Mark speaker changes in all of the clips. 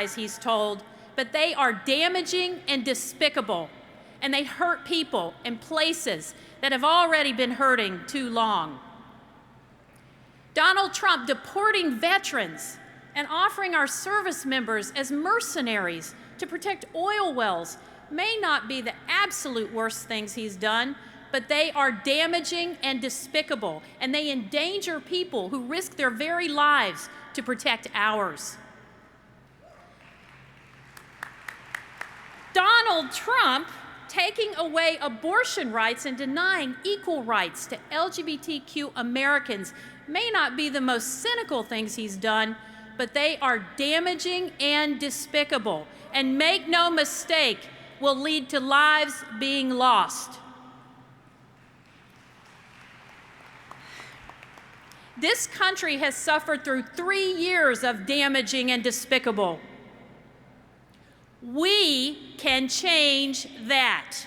Speaker 1: lies, he's told, but they are damaging and despicable, and they hurt people and places that have already been hurting too long. Donald Trump deporting veterans and offering our service members as mercenaries to protect oil wells may not be the absolute worst things he's done, but they are damaging and despicable, and they endanger people who risk their very lives to protect ours. Donald Trump taking away abortion rights and denying equal rights to LGBTQ Americans may not be the most cynical things he's done, but they are damaging and despicable, and make no mistake, will lead to lives being lost. This country has suffered through 3 years of damaging and despicable. We can change that.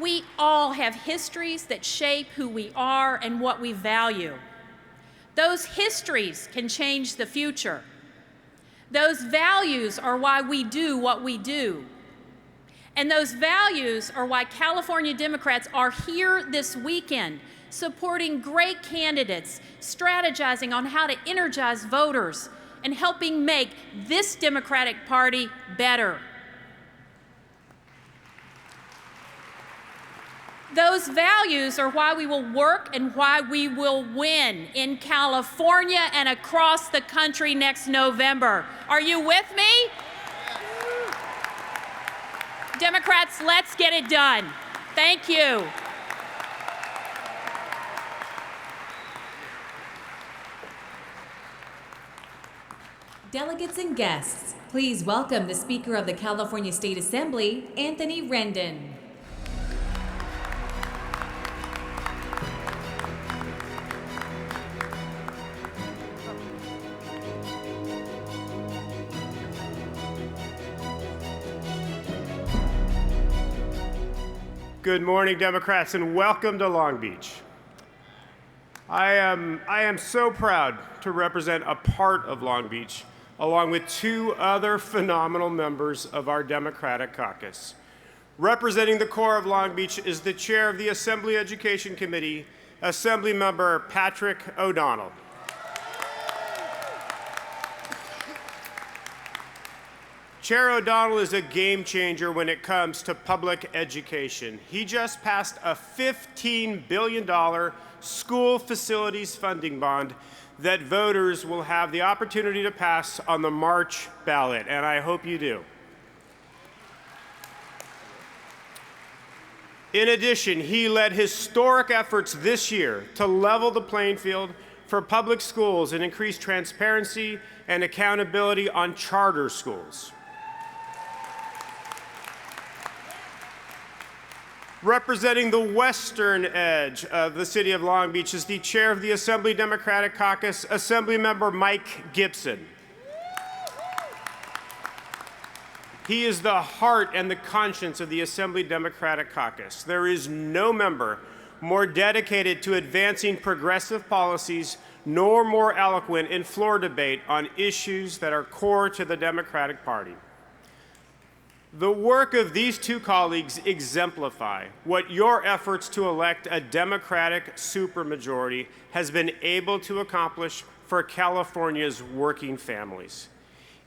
Speaker 1: We all have histories that shape who we are and what we value. Those histories can change the future. Those values are why we do what we do. And those values are why California Democrats are here this weekend, supporting great candidates, strategizing on how to energize voters, and helping make this Democratic Party better. Those values are why we will work and why we will win in California and across the country next November. Are you with me? Democrats, let's get it done. Thank you.
Speaker 2: Delegates and guests, please welcome the Speaker of the California State Assembly, Anthony Rendon.
Speaker 3: Good morning, Democrats, and welcome to Long Beach. I am so proud to represent a part of Long Beach, along with 2 other phenomenal members of our Democratic caucus. Representing the core of Long Beach is the chair of the Assembly Education Committee, Assemblymember Patrick O'Donnell. Chair O'Donnell is a game changer when it comes to public education. He just passed a $15 billion school facilities funding bond that voters will have the opportunity to pass on the March ballot, and I hope you do. In addition, he led historic efforts this year to level the playing field for public schools and increase transparency and accountability on charter schools. Representing the western edge of the city of Long Beach is the chair of the Assembly Democratic Caucus, Assemblymember Mike Gibson. He is the heart and the conscience of the Assembly Democratic Caucus. There is no member more dedicated to advancing progressive policies, nor more eloquent in floor debate on issues that are core to the Democratic Party. The work of these 2 colleagues exemplify what your efforts to elect a Democratic supermajority has been able to accomplish for California's working families.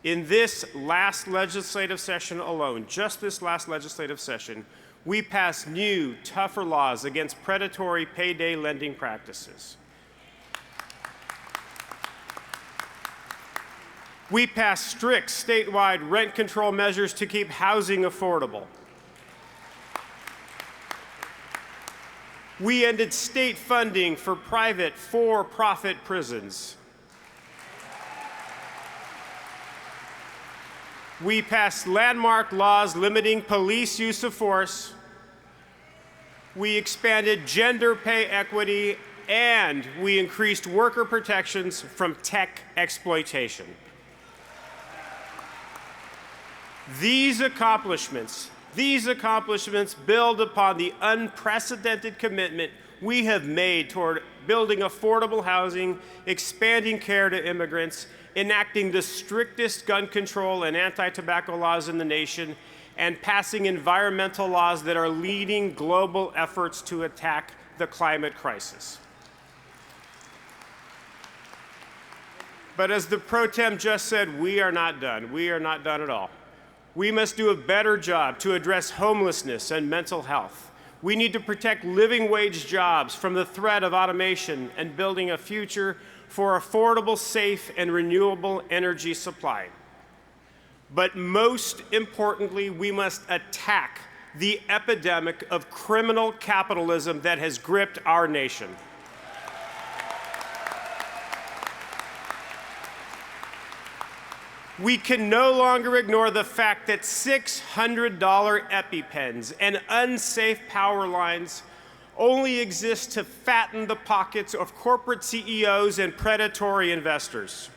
Speaker 3: In this last legislative session alone, just this last legislative session, we passed new, tougher laws against predatory payday lending practices. We passed strict statewide rent control measures to keep housing affordable. We ended state funding for private for-profit prisons. We passed landmark laws limiting police use of force. We expanded gender pay equity, and we increased worker protections from tech exploitation. These accomplishments build upon the unprecedented commitment we have made toward building affordable housing, expanding care to immigrants, enacting the strictest gun control and anti-tobacco laws in the nation, and passing environmental laws that are leading global efforts to attack the climate crisis. But as the Pro Tem just said, we are not done. We are not done at all. We must do a better job to address homelessness and mental health. We need to protect living wage jobs from the threat of automation and building a future for affordable, safe, and renewable energy supply. But most importantly, we must attack the epidemic of criminal capitalism that has gripped our nation. We can no longer ignore the fact that $600 EpiPens and unsafe power lines only exist to fatten the pockets of corporate CEOs and predatory investors.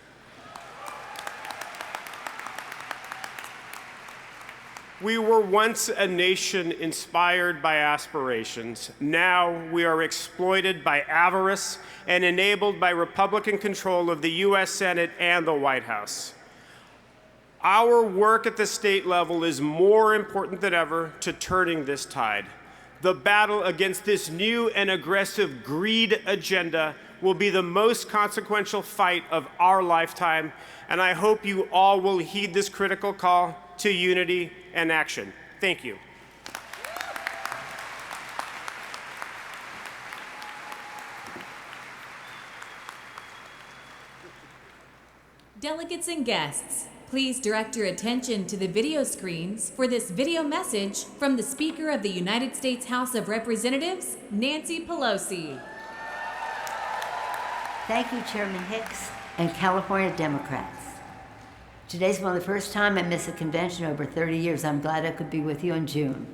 Speaker 3: We were once a nation inspired by aspirations. Now we are exploited by avarice and enabled by Republican control of the U.S. Senate and the White House. Our work at the state level is more important than ever to turning this tide. The battle against this new and aggressive greed agenda will be the most consequential fight of our lifetime, and I hope you all will heed this critical call to unity and action. Thank you.
Speaker 2: Delegates and guests, please direct your attention to the video screens for this video message from the Speaker of the United States House of Representatives, Nancy Pelosi.
Speaker 4: Thank you, Chairman Hicks and California Democrats. Today's one of the first time I missed a convention in over 30 years. I'm glad I could be with you in June.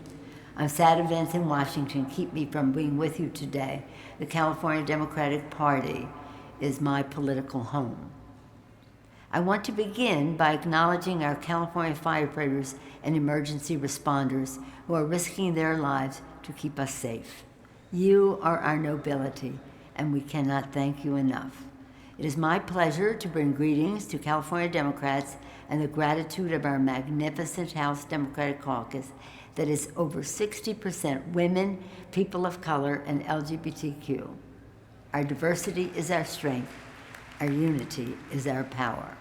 Speaker 4: I'm sad events in Washington keep me from being with you today. The California Democratic Party is my political home. I want to begin by acknowledging our California firefighters and emergency responders who are risking their lives to keep us safe. You are our nobility, and we cannot thank you enough. It is my pleasure to bring greetings to California Democrats and the gratitude of our magnificent House Democratic Caucus that is over 60% women, people of color, and LGBTQ. Our diversity is our strength. Our unity is our power.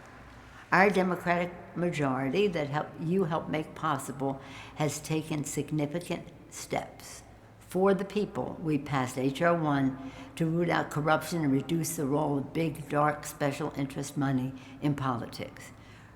Speaker 4: Our Democratic majority that you helped make possible has taken significant steps. For the people, we passed H.R. 1 to root out corruption and reduce the role of big, dark, special interest money in politics.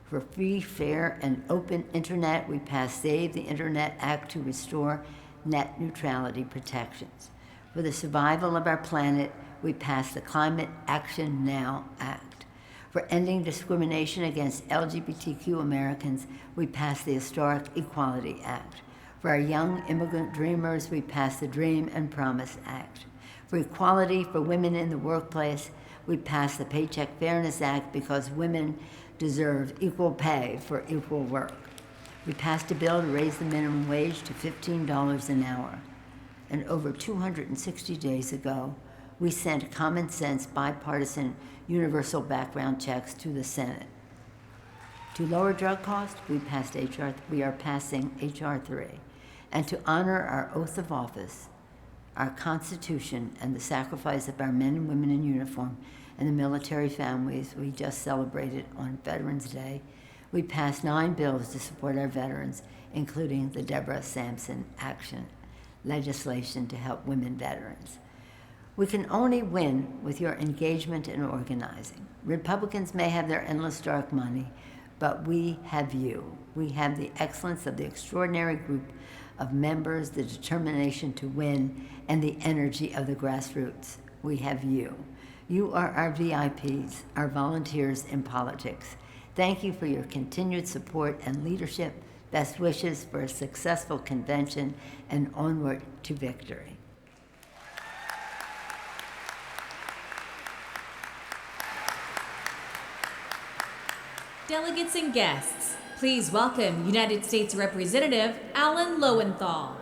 Speaker 4: For free, fair, and open internet, we passed Save the Internet Act to restore net neutrality protections. For the survival of our planet, we passed the Climate Action Now Act. For ending discrimination against LGBTQ Americans, we passed the historic Equality Act. For our young immigrant dreamers, we passed the Dream and Promise Act. For equality for women in the workplace, we passed the Paycheck Fairness Act because women deserve equal pay for equal work. We passed a bill to raise the minimum wage to $15 an hour. And over 260 days ago, we sent common sense, bipartisan, universal background checks to the Senate. To lower drug costs, we are passing H.R. 3. And to honor our oath of office, our Constitution, and the sacrifice of our men and women in uniform and the military families we just celebrated on Veterans Day, we passed 9 bills to support our veterans, including the Deborah Sampson Action legislation to help women veterans. We can only win with your engagement and organizing. Republicans may have their endless dark money, but we have you. We have the excellence of the extraordinary group of members, the determination to win, and the energy of the grassroots. We have you. You are our VIPs, our volunteers in politics. Thank you for your continued support and leadership. Best wishes for a successful convention and onward to victory.
Speaker 2: Delegates and guests, please welcome United States Representative Alan Lowenthal.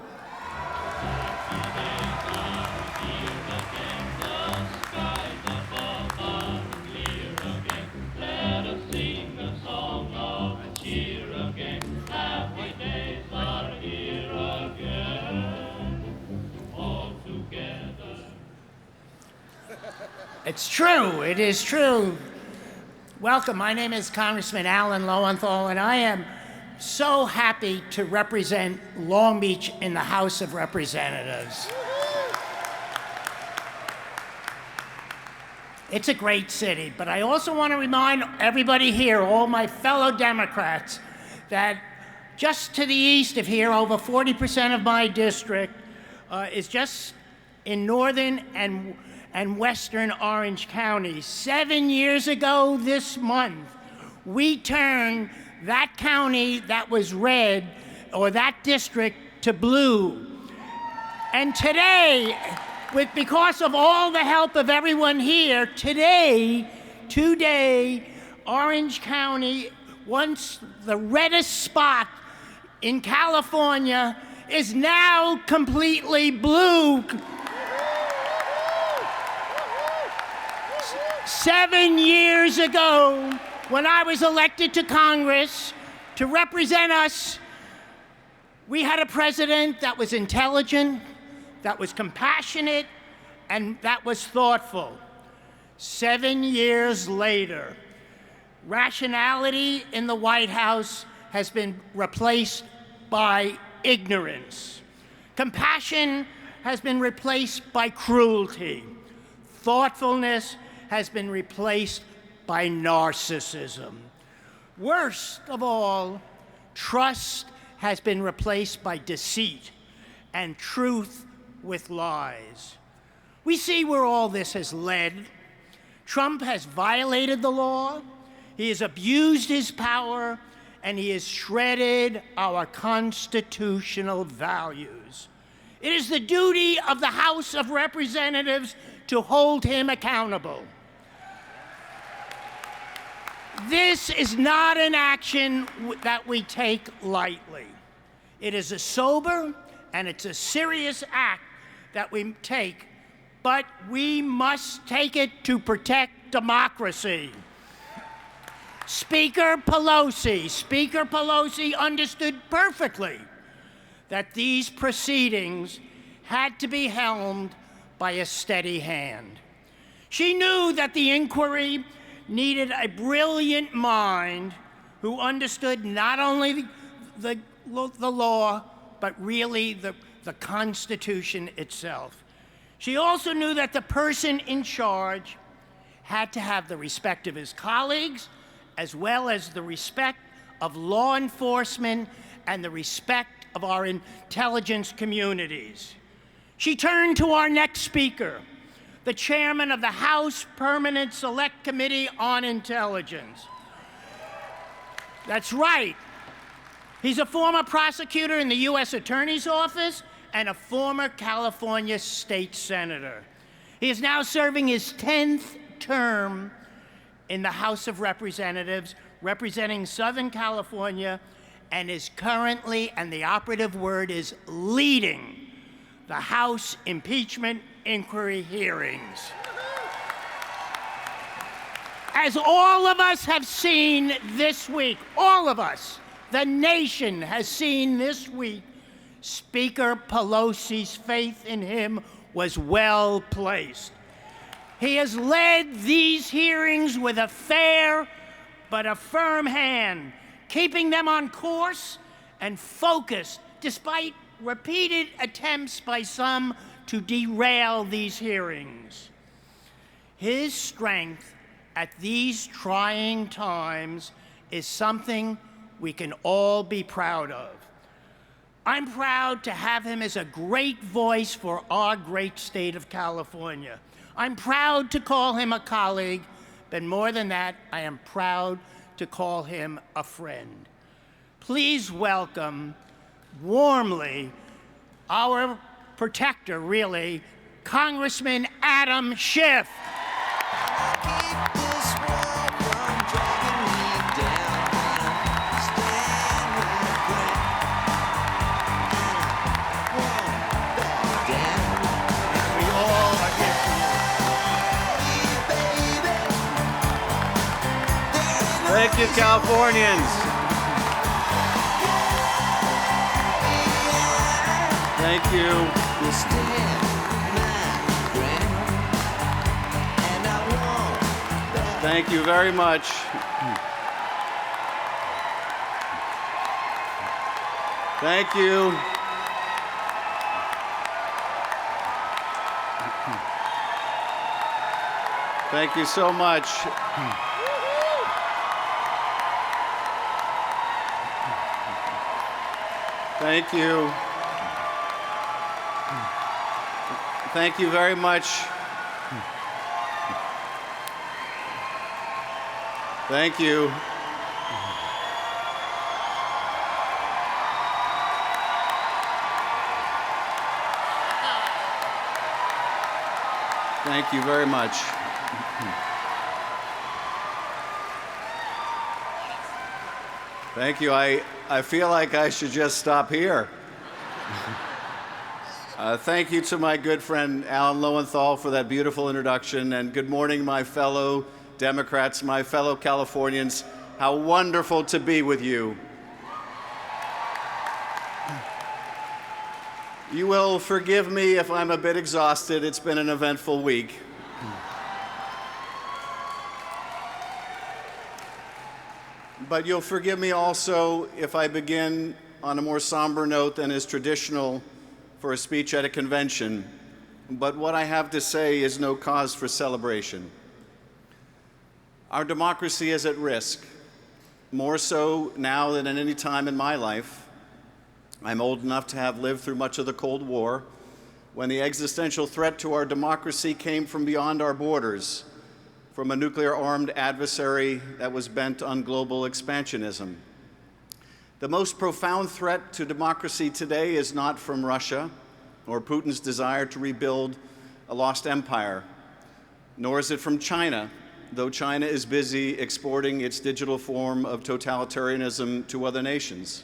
Speaker 5: It's true. It is true. Welcome. My name is Congressman Alan Lowenthal, and I am so happy to represent Long Beach in the House of Representatives. It's a great city, but I also want to remind everybody here, all my fellow Democrats, that just to the east of here, over 40% of my district is just in northern and western Orange County. 7 years ago this month, we turned that county that was red, or that district, to blue. And today, because of all the help of everyone here, today, Orange County, once the reddest spot in California, is now completely blue. 7 years ago, when I was elected to Congress to represent us, we had a president that was intelligent, that was compassionate, and that was thoughtful. 7 years later, rationality in the White House has been replaced by ignorance. Compassion has been replaced by cruelty. Thoughtfulness has been replaced by narcissism. Worst of all, trust has been replaced by deceit, and truth with lies. We see where all this has led. Trump has violated the law, he has abused his power, and he has shredded our constitutional values. It is the duty of the House of Representatives to hold him accountable. This is not an action that we take lightly. It is a sober and it's a serious act that we take, but we must take it to protect democracy. Speaker Pelosi understood perfectly that these proceedings had to be helmed by a steady hand. She knew that the inquiry needed a brilliant mind who understood not only the law, but really the Constitution itself. She also knew that the person in charge had to have the respect of his colleagues, as well as the respect of law enforcement and the respect of our intelligence communities. She turned to our next speaker, the chairman of the House Permanent Select Committee on Intelligence. That's right. He's a former prosecutor in the U.S. Attorney's Office and a former California state senator. He is now serving his 10th term in the House of Representatives, representing Southern California, and is currently, and the operative word is leading, the House impeachment inquiry hearings. As all of us have seen this week, all of us, the nation has seen this week, Speaker Pelosi's faith in him was well placed. He has led these hearings with a fair but a firm hand, keeping them on course and focused despite repeated attempts by some to derail these hearings. His strength at these trying times is something we can all be proud of. I'm proud to have him as a great voice for our great state of California. I'm proud to call him a colleague, but more than that, I am proud to call him a friend. Please welcome warmly our protector, really, Congressman Adam Schiff.
Speaker 3: Thank you, Californians. Thank you.
Speaker 6: Thank you very much. Thank you. Thank you so much. Thank you. Thank you very much. Thank you. Thank you very much. Thank you. I feel like I should just stop here. Thank you to my good friend Alan Lowenthal for that beautiful introduction, and good morning, my fellow Democrats, my fellow Californians. How wonderful to be with you. You will forgive me if I'm a bit exhausted. It's been an eventful week. But you'll forgive me also if I begin on a more somber note than is traditional for a speech at a convention. But what I have to say is no cause for celebration. Our democracy is at risk, more so now than at any time in my life. I'm old enough to have lived through much of the Cold War, when the existential threat to our democracy came from beyond our borders, from a nuclear-armed adversary that was bent on global expansionism. The most profound threat to democracy today is not from Russia or Putin's desire to rebuild a lost empire, nor is it from China, though China is busy exporting its digital form of totalitarianism to other nations.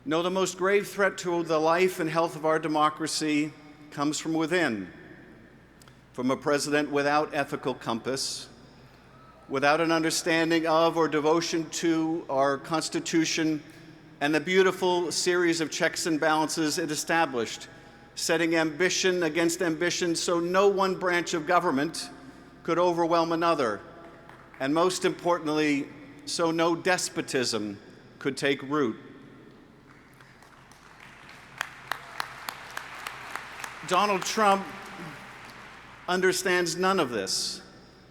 Speaker 6: No, the most grave threat to the life and health of our democracy comes from within, from a president without ethical compass, without an understanding of or devotion to our Constitution and the beautiful series of checks and balances it established, setting ambition against ambition so no one branch of government could overwhelm another, and most importantly, so no despotism could take root. Donald Trump understands none of this.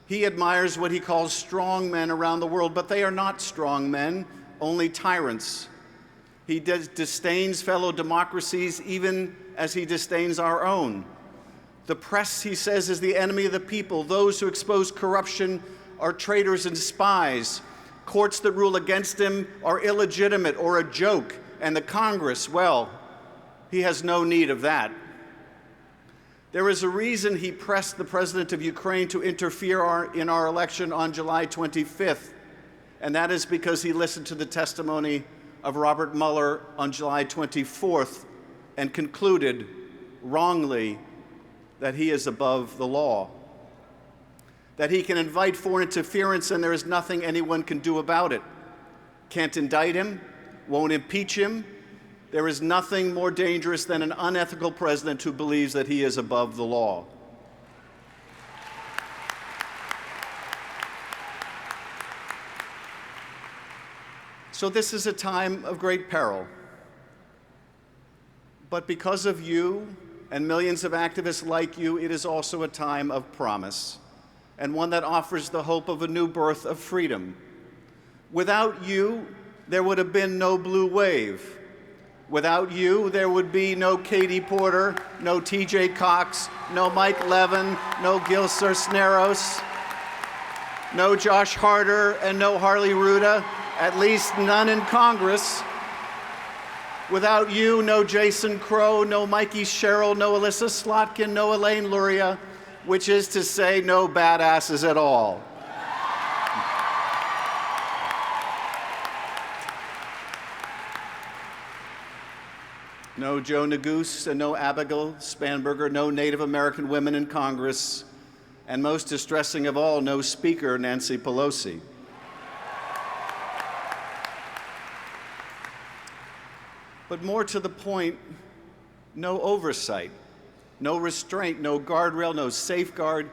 Speaker 6: He admires what he calls strong men around the world, but they are not strong men, only tyrants. He disdains fellow democracies even as he disdains our own. The press, he says, is the enemy of the people. Those who expose corruption are traitors and spies. Courts that rule against him are illegitimate or a joke. And the Congress, well, he has no need of that. There is a reason he pressed the president of Ukraine to interfere in our election on July 25th, and that is because he listened to the testimony of Robert Mueller on July 24th and concluded, wrongly, that he is above the law, that he can invite foreign interference and there is nothing anyone can do about it. Can't indict him, won't impeach him. There is nothing more dangerous than an unethical president who believes that he is above the law. So this is a time of great peril. But because of you and millions of activists like you, it is also a time of promise, and one that offers the hope of a new birth of freedom. Without you, there would have been no blue wave. Without you, there would be no Katie Porter, no TJ Cox, no Mike Levin, no Gil Cisneros, no Josh Harder, and no Harley Ruda, at least none in Congress. Without you, no Jason Crow, no Mikey Sherrill, no Alyssa Slotkin, no Elaine Luria, which is to say no badasses at all. No Joe Neguse and no Abigail Spanberger, no Native American women in Congress, and most distressing of all, no Speaker Nancy Pelosi. But more to the point, no oversight, no restraint, no guardrail, no safeguard,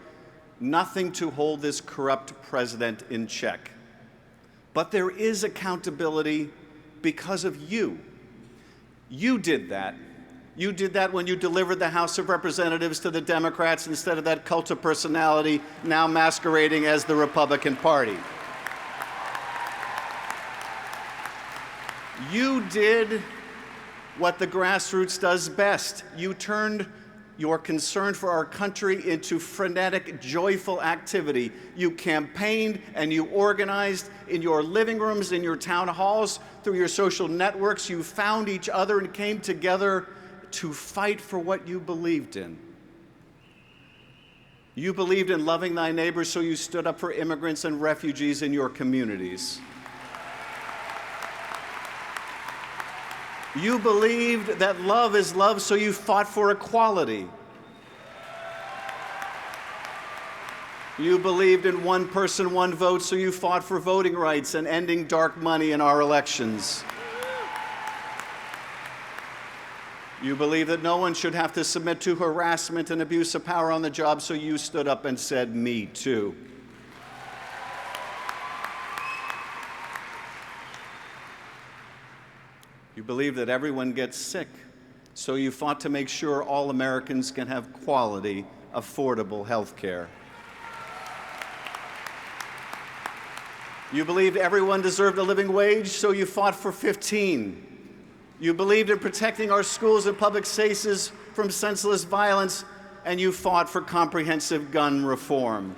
Speaker 6: nothing to hold this corrupt president in check. But there is accountability because of you. You did that. You did that when you delivered the House of Representatives to the Democrats instead of that cult of personality now masquerading as the Republican Party. You did what the grassroots does best. You turned your concern for our country into frenetic, joyful activity. You campaigned and you organized in your living rooms, in your town halls, through your social networks. You found each other and came together to fight for what you believed in. You believed in loving thy neighbors, so you stood up for immigrants and refugees in your communities. You believed that love is love, so you fought for equality. You believed in one person, one vote, so you fought for voting rights and ending dark money in our elections. You believed that no one should have to submit to harassment and abuse of power on the job, so you stood up and said, "Me too." You believe that everyone gets sick, so you fought to make sure all Americans can have quality, affordable health care. You believed everyone deserved a living wage, so you fought for 15. You believed in protecting our schools and public spaces from senseless violence, and you fought for comprehensive gun reform.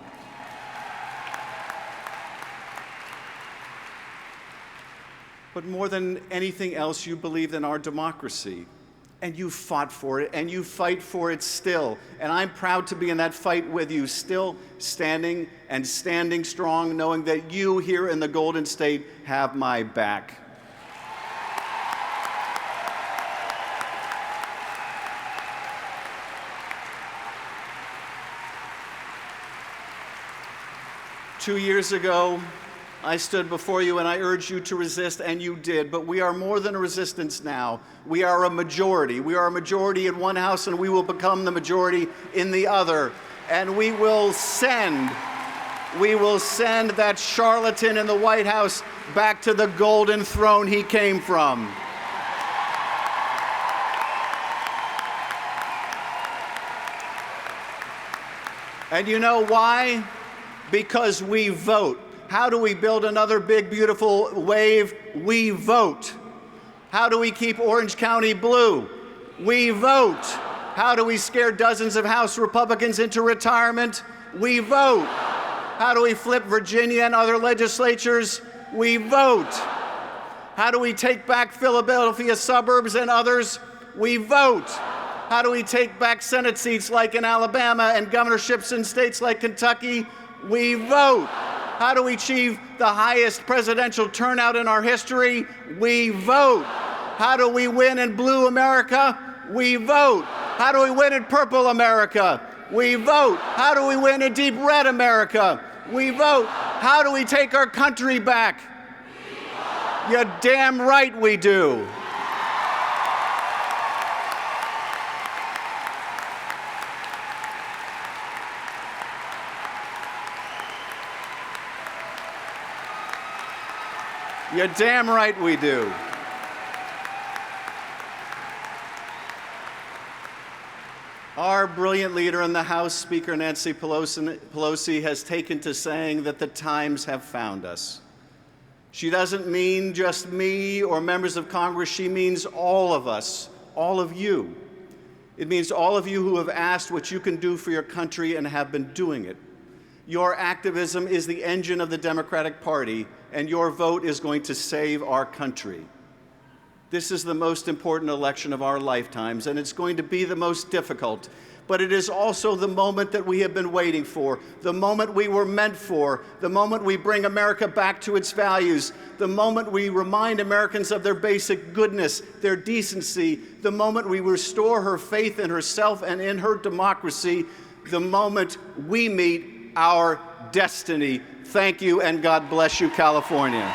Speaker 6: But more than anything else, you believed in our democracy, and you fought for it, and you fight for it still. And I'm proud to be in that fight with you, still standing and standing strong, knowing that you here in the Golden State have my back. Two years ago, I stood before you and I urged you to resist, and you did. But we are more than a resistance now. We are a majority. We are a majority in one house, and we will become the majority in the other. And we will send that charlatan in the White House back to the golden throne he came from. And you know why? Because we vote. How do we build another big, beautiful wave? We vote. How do we keep Orange County blue? We vote. How do we scare dozens of House Republicans into retirement? We vote. How do we flip Virginia and other legislatures? We vote. How do we take back Philadelphia suburbs and others? We vote. How do we take back Senate seats like in Alabama and governorships in states like Kentucky? We vote. How do we achieve the highest presidential turnout in our history? We vote. How do we win in blue America? We vote. How do we win in purple America? We vote. How do we win in deep red America? We vote. How do we take our country back? You're damn right we do. You're damn right we do. Our brilliant leader in the House, Speaker Nancy Pelosi, has taken to saying that the times have found us. She doesn't mean just me or members of Congress. She means all of us, all of you. It means all of you who have asked what you can do for your country and have been doing it. Your activism is the engine of the Democratic Party, and your vote is going to save our country. This is the most important election of our lifetimes, and it's going to be the most difficult. But it is also the moment that we have been waiting for, the moment we were meant for, the moment we bring America back to its values, the moment we remind Americans of their basic goodness, their decency, the moment we restore her faith in herself and in her democracy, the moment we meet our destiny. Thank you, and God bless you, California.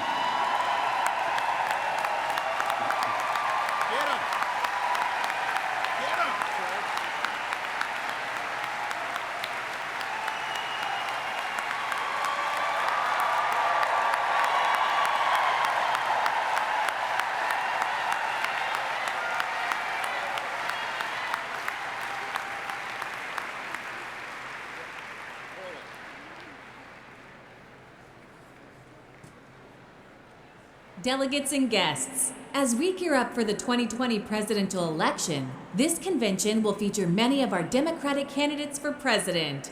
Speaker 2: Delegates and guests, as we gear up for the 2020 presidential election, this convention will feature many of our Democratic candidates for president.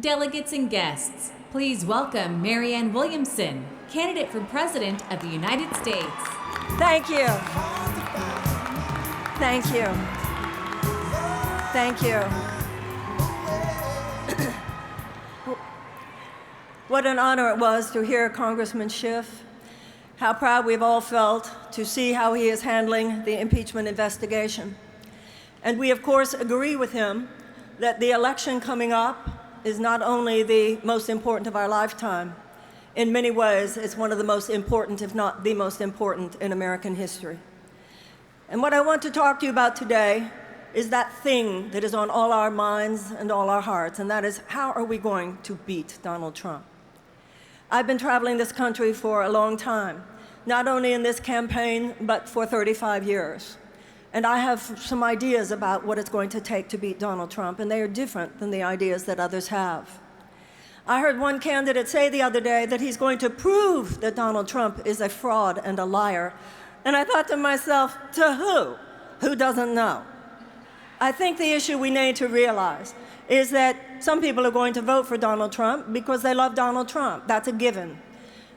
Speaker 2: Delegates and guests, please welcome Marianne Williamson, candidate for President of the United States.
Speaker 7: Thank you. Thank you. Thank you. What an honor it was to hear Congressman Schiff. How proud we've all felt to see how he is handling the impeachment investigation. And we, of course, agree with him that the election coming up is not only the most important of our lifetime. In many ways, it's one of the most important, if not the most important, in American history. And what I want to talk to you about today is that thing that is on all our minds and all our hearts, and that is, how are we going to beat Donald Trump? I've been traveling this country for a long time, not only in this campaign, but for 35 years. And I have some ideas about what it's going to take to beat Donald Trump, and they are different than the ideas that others have. I heard one candidate say the other day that he's going to prove that Donald Trump is a fraud and a liar. And I thought to myself, to who? Who doesn't know? I think the issue we need to realize is that some people are going to vote for Donald Trump because they love Donald Trump. That's a given.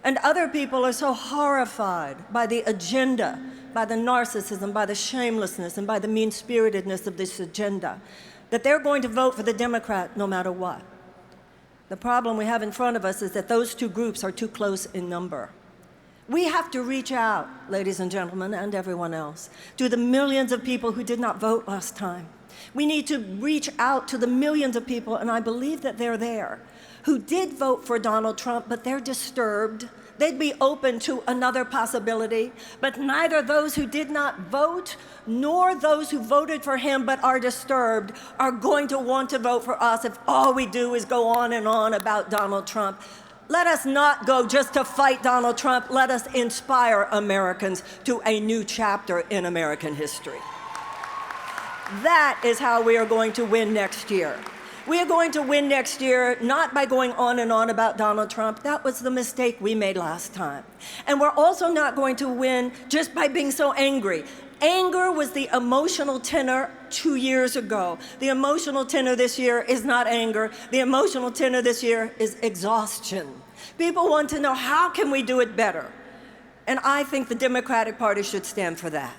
Speaker 7: And other people are so horrified by the agenda, by the narcissism, by the shamelessness, and by the mean-spiritedness of this agenda, that they're going to vote for the Democrat no matter what. The problem we have in front of us is that those two groups are too close in number. We have to reach out, ladies and gentlemen, and everyone else, to the millions of people who did not vote last time. We need to reach out to the millions of people, and I believe that they're there, who did vote for Donald Trump, but they're disturbed. They'd be open to another possibility, but neither those who did not vote nor those who voted for him but are disturbed are going to want to vote for us if all we do is go on and on about Donald Trump. Let us not go just to fight Donald Trump. Let us inspire Americans to a new chapter in American history. That is how we are going to win next year. We are going to win next year not by going on and on about Donald Trump. That was the mistake we made last time. And we're also not going to win just by being so angry. Anger was the emotional tenor 2 years ago. The emotional tenor this year is not anger. The emotional tenor this year is exhaustion. People want to know, how can we do it better? And I think the Democratic Party should stand for that.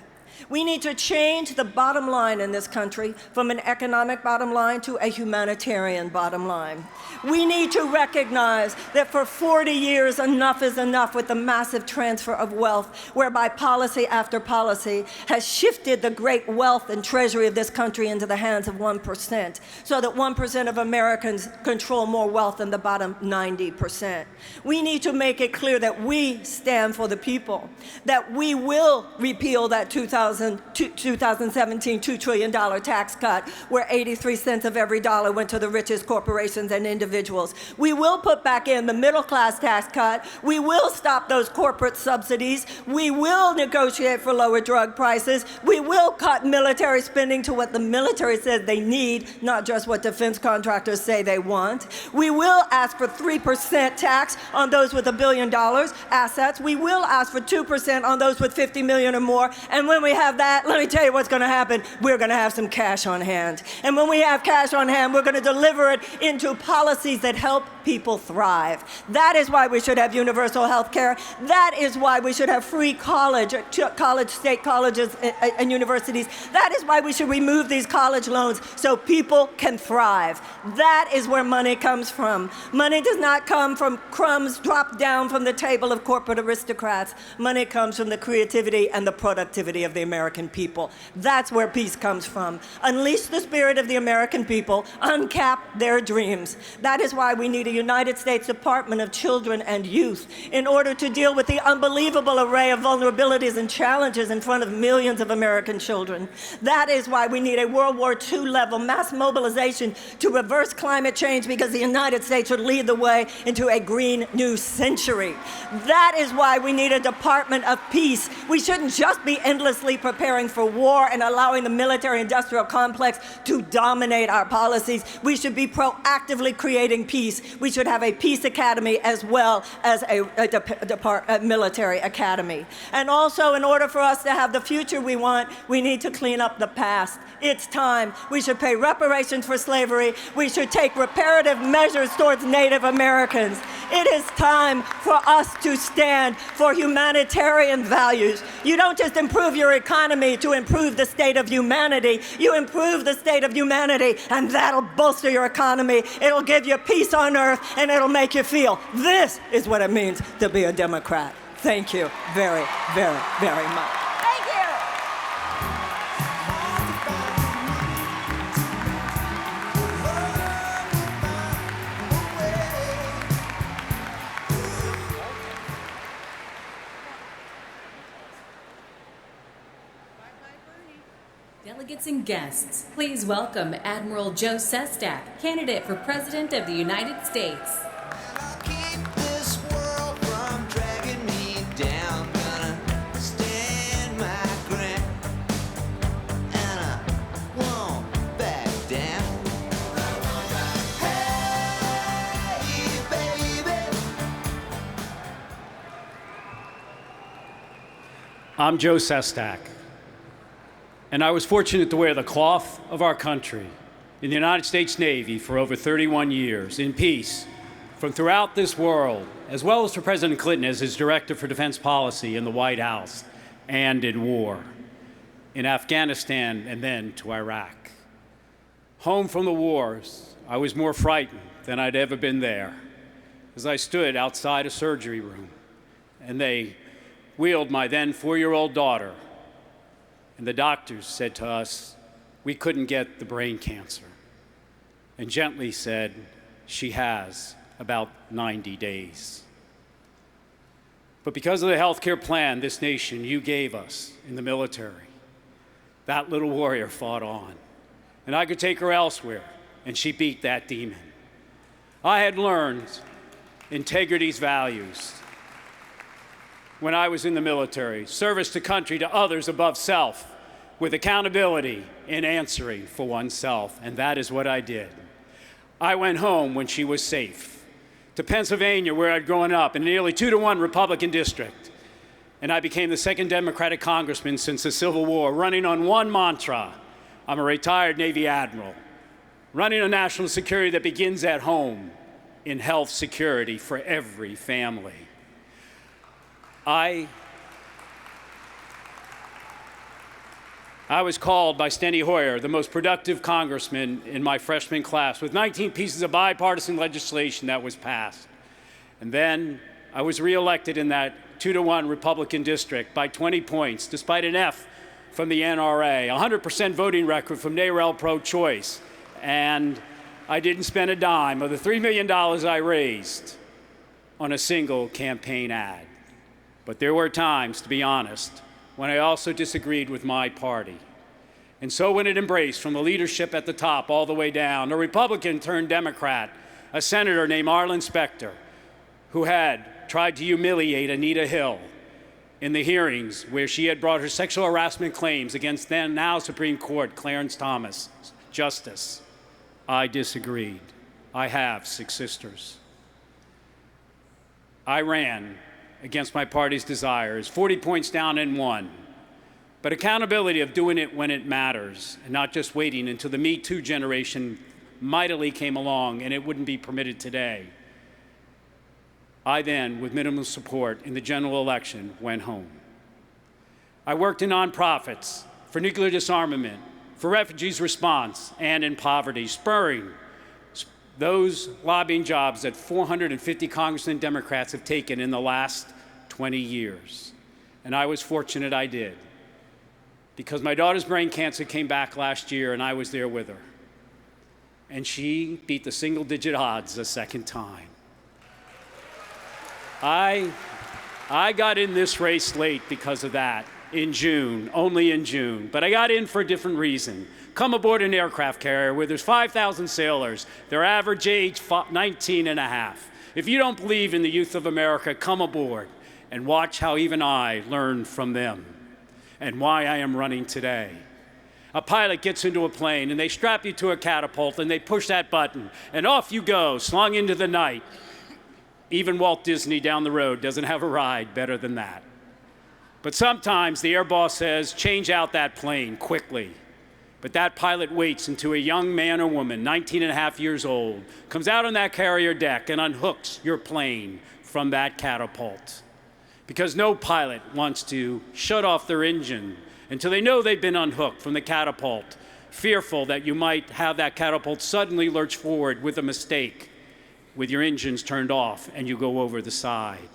Speaker 7: We need to change the bottom line in this country from an economic bottom line to a humanitarian bottom line. We need to recognize that for 40 years, enough is enough with the massive transfer of wealth, whereby policy after policy has shifted the great wealth and treasury of this country into the hands of 1%, so that 1% of Americans control more wealth than the bottom 90%. We need to make it clear that we stand for the people, that we will repeal that 2017 $2 trillion tax cut, where 83 cents of every dollar went to the richest corporations and individuals. We will put back in the middle class tax cut. We will stop those corporate subsidies. We will negotiate for lower drug prices. We will cut military spending to what the military says they need, not just what defense contractors say they want. We will ask for 3% tax on those with $1 billion assets. We will ask for 2% on those with 50 million or more. And when we have that, let me tell you what's going to happen. We're going to have some cash on hand. And when we have cash on hand, we're going to deliver it into policies that help people thrive. That is why we should have universal health care. That is why we should have free college, state colleges and universities. That is why we should remove these college loans so people can thrive. That is where money comes from. Money does not come from crumbs dropped down from the table of corporate aristocrats. Money comes from the creativity and the productivity of the American people. That's where peace comes from. Unleash the spirit of the American people. Uncap their dreams. That is why we need a United States Department of Children and Youth in order to deal with the unbelievable array of vulnerabilities and challenges in front of millions of American children. That is why we need a World War II level mass mobilization to reverse climate change, because the United States should lead the way into a green new century. That is why we need a Department of Peace. We shouldn't just be endlessly preparing for war and allowing the military-industrial complex to dominate our policies. We should be proactively creating peace. We should have a peace academy as well as a military academy. And also, in order for us to have the future we want, we need to clean up the past. It's time. We should pay reparations for slavery. We should take reparative measures towards Native Americans. It is time for us to stand for humanitarian values. You don't just improve your economy to improve the state of humanity. You improve the state of humanity, and that'll bolster your economy. It'll give you peace on earth, and it'll make you feel this is what it means to be a Democrat. Thank you very, very, very much. Thank you.
Speaker 2: Delegates and guests, please welcome Admiral Joe Sestak, candidate for President of the United States.
Speaker 8: Keep this world from dragging me down. Gonna stand my ground, and I won't back down. Hey, baby.
Speaker 9: I'm Joe Sestak, and I was fortunate to wear the cloth of our country in the United States Navy for over 31 years, in peace, from throughout this world, as well as for President Clinton as his Director for Defense Policy in the White House, and in war, in Afghanistan and then to Iraq. Home from the wars, I was more frightened than I'd ever been there, as I stood outside a surgery room, and they wheeled my then 4-year-old daughter, and the doctors said to us, we couldn't get the brain cancer, and gently said, she has about 90 days. But because of the health care plan this nation you gave us in the military, that little warrior fought on, and I could take her elsewhere, and she beat that demon. I had learned integrity's values when I was in the military, service to country, to others above self, with accountability in answering for oneself, and that is what I did. I went home when she was safe, to Pennsylvania, where I'd grown up, in a nearly 2-to-1 Republican district, and I became the second Democratic congressman since the Civil War, running on one mantra: I'm a retired Navy admiral, running on national security that begins at home, in health security for every family. I was called by Steny Hoyer, the most productive congressman in my freshman class, with 19 pieces of bipartisan legislation that was passed. And then I was reelected in that 2-to-1 Republican district by 20 points, despite an F from the NRA, 100% voting record from NAREL pro-choice, and I didn't spend a dime of the $3 million I raised on a single campaign ad. But there were times, to be honest, when I also disagreed with my party. And so when it embraced, from the leadership at the top all the way down, a Republican turned Democrat, a senator named Arlen Specter, who had tried to humiliate Anita Hill in the hearings where she had brought her sexual harassment claims against then now Supreme Court Clarence Thomas, Justice. I disagreed. I have 6 sisters. I ran against my party's desires, 40 points down and won. But accountability of doing it when it matters and not just waiting until the Me Too generation mightily came along and it wouldn't be permitted today. I then, with minimal support in the general election, went home. I worked in nonprofits, for nuclear disarmament, for refugees response, and in poverty, spurring those lobbying jobs that 450 congressmen and Democrats have taken in the last 20 years. And I was fortunate I did, because my daughter's brain cancer came back last year and I was there with her. And she beat the single-digit odds a second time. I got in this race late because of that, in June, only in June, but I got in for a different reason. Come aboard an aircraft carrier where there's 5,000 sailors, their average age 19 and a half. If you don't believe in the youth of America, come aboard and watch how even I learn from them. and why I am running today. A pilot gets into a plane, and they strap you to a catapult, and they push that button, and off you go, slung into the night. Even Walt Disney down the road doesn't have a ride better than that. But sometimes the air boss says, change out that plane quickly. But that pilot waits until a young man or woman, 19 and a half years old, comes out on that carrier deck and unhooks your plane from that catapult. Because no pilot wants to shut off their engine until they know they've been unhooked from the catapult, fearful that you might have that catapult suddenly lurch forward with a mistake, with your engines turned off and you go over the side.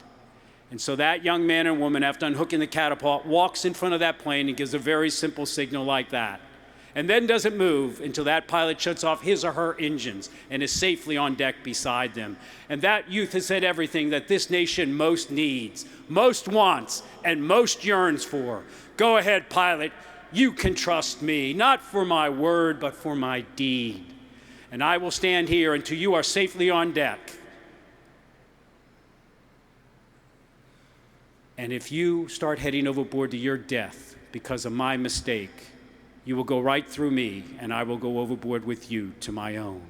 Speaker 9: And so that young man and woman, after unhooking the catapult, walks in front of that plane and gives a very simple signal like that, and then doesn't move until that pilot shuts off his or her engines and is safely on deck beside them. And that youth has said everything that this nation most needs, most wants, and most yearns for. Go ahead, pilot, you can trust me, not for my word, but for my deed. And I will stand here until you are safely on deck. And if you start heading overboard to your death because of my mistake, you will go right through me, and I will go overboard with you to my own.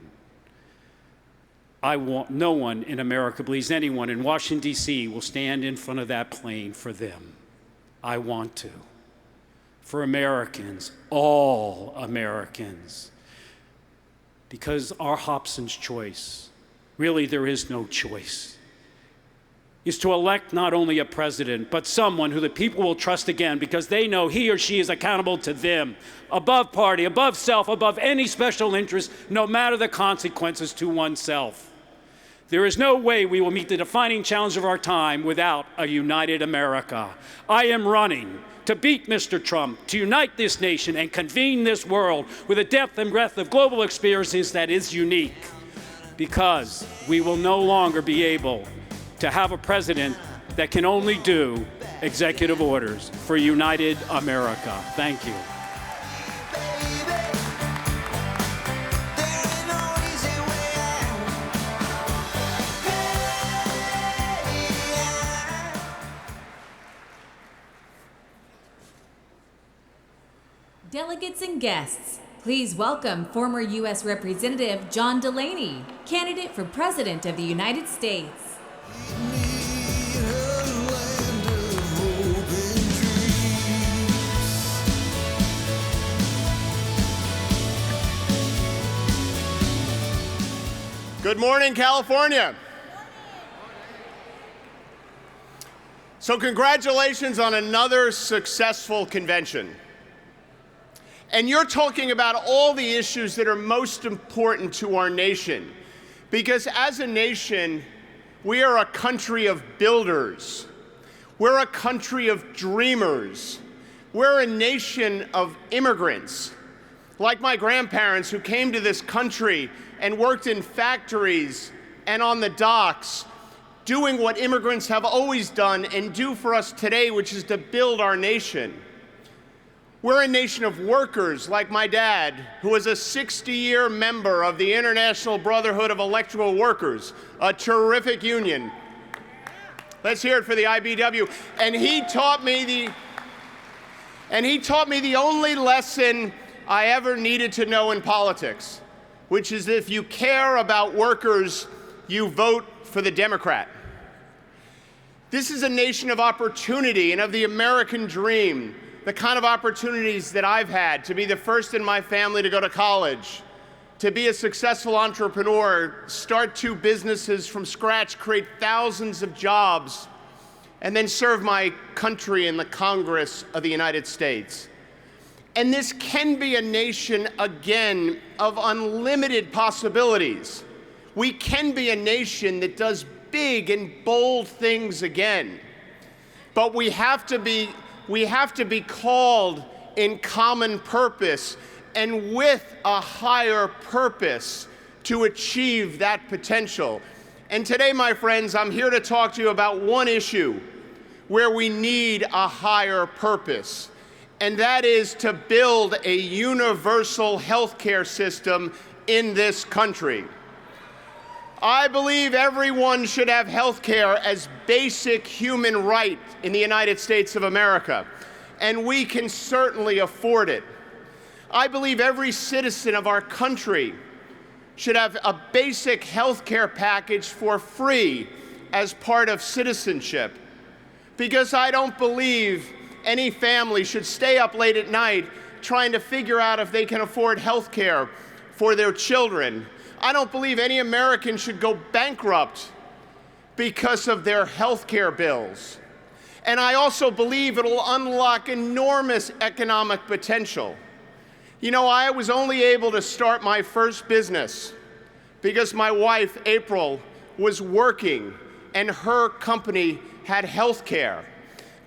Speaker 9: No one in America believes anyone in Washington, D.C. will stand in front of that plane for them. I want to. For Americans, all Americans. Because our Hobson's choice, really there is no choice, is to elect not only a president, but someone who the people will trust again because they know he or she is accountable to them, above party, above self, above any special interest, no matter the consequences to oneself. There is no way we will meet the defining challenge of our time without a united America. I am running to beat Mr. Trump, to unite this nation and convene this world with a depth and breadth of global experiences that is unique, because we will no longer be able to have a president that can only do executive orders for united America. Thank you.
Speaker 2: Delegates and guests, please welcome former U.S. Representative John Delaney, candidate for President of the United States.
Speaker 3: Good morning, California. So congratulations on another successful convention. And you're talking about all the issues that are most important to our nation. Because as a nation, we are a country of builders. We're a country of dreamers. We're a nation of immigrants. Like my grandparents who came to this country and worked in factories and on the docks, doing what immigrants have always done and do for us today, which is to build our nation. We're a nation of workers, like my dad, who was a 60-year member of the International Brotherhood of Electrical Workers, a terrific union. Let's hear it for the IBW. And he taught me the only lesson I ever needed to know in politics, which is if you care about workers, you vote for the Democrat. This is a nation of opportunity and of the American dream. The kind of opportunities that I've had to be the first in my family to go to college, to be a successful entrepreneur, start 2 businesses from scratch, create thousands of jobs, and then serve my country in the Congress of the United States. And this can be a nation, again, of unlimited possibilities. We can be a nation that does big and bold things again. But we have to be called in common purpose and with a higher purpose to achieve that potential. And today, my friends, I'm here to talk to you about one issue where we need a higher purpose, and that is to build a universal healthcare system in this country. I believe everyone should have health care as basic human right in the United States of America. and we can certainly afford it. I believe every citizen of our country should have a basic health care package for free as part of citizenship, because I don't believe any family should stay up late at night trying to figure out if they can afford health care for their children. I don't believe any American should go bankrupt because of their health care bills. And I also believe it'll unlock enormous economic potential. You know, I was only able to start my first business because my wife, April, was working and her company had health care.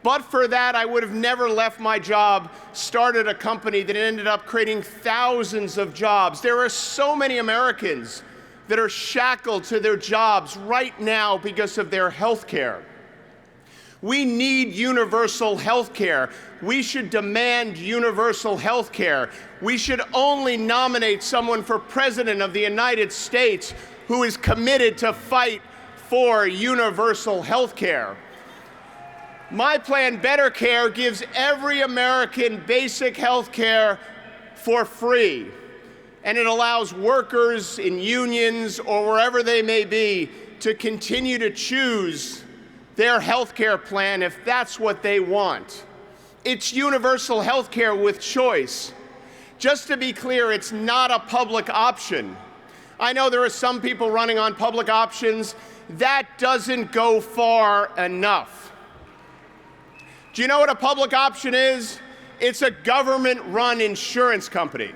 Speaker 3: But for that, I would have never left my job, started a company that ended up creating thousands of jobs. There are so many Americans that are shackled to their jobs right now because of their health care. We need universal health care. We should demand universal health care. We should only nominate someone for President of the United States who is committed to fight for universal health care. My plan, Better Care, gives every American basic health care for free, and it allows workers in unions or wherever they may be to continue to choose their health care plan if that's what they want. It's universal health care with choice. Just to be clear, it's not a public option. I know there are some people running on public options. That doesn't go far enough. Do you know what a public option is? It's a government-run insurance company.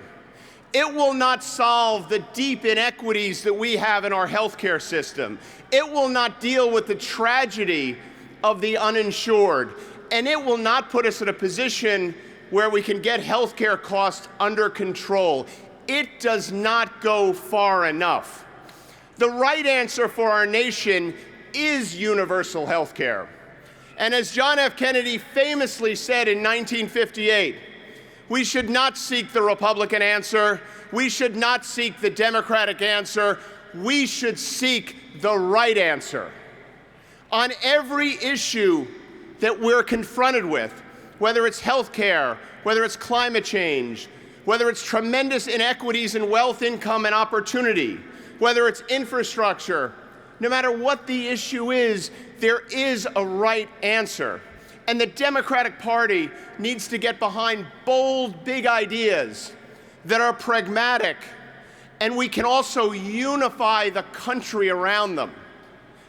Speaker 3: It will not solve the deep inequities that we have in our healthcare system. It will not deal with the tragedy of the uninsured. And it will not put us in a position where we can get healthcare costs under control. It does not go far enough. The right answer for our nation is universal healthcare. And as John F. Kennedy famously said in 1958, we should not seek the Republican answer. We should not seek the Democratic answer. We should seek the right answer. On every issue that we're confronted with, whether it's health care, whether it's climate change, whether it's tremendous inequities in wealth, income, and opportunity, whether it's infrastructure, no matter what the issue is, there is a right answer. And the Democratic Party needs to get behind bold, big ideas that are pragmatic, and we can also unify the country around them.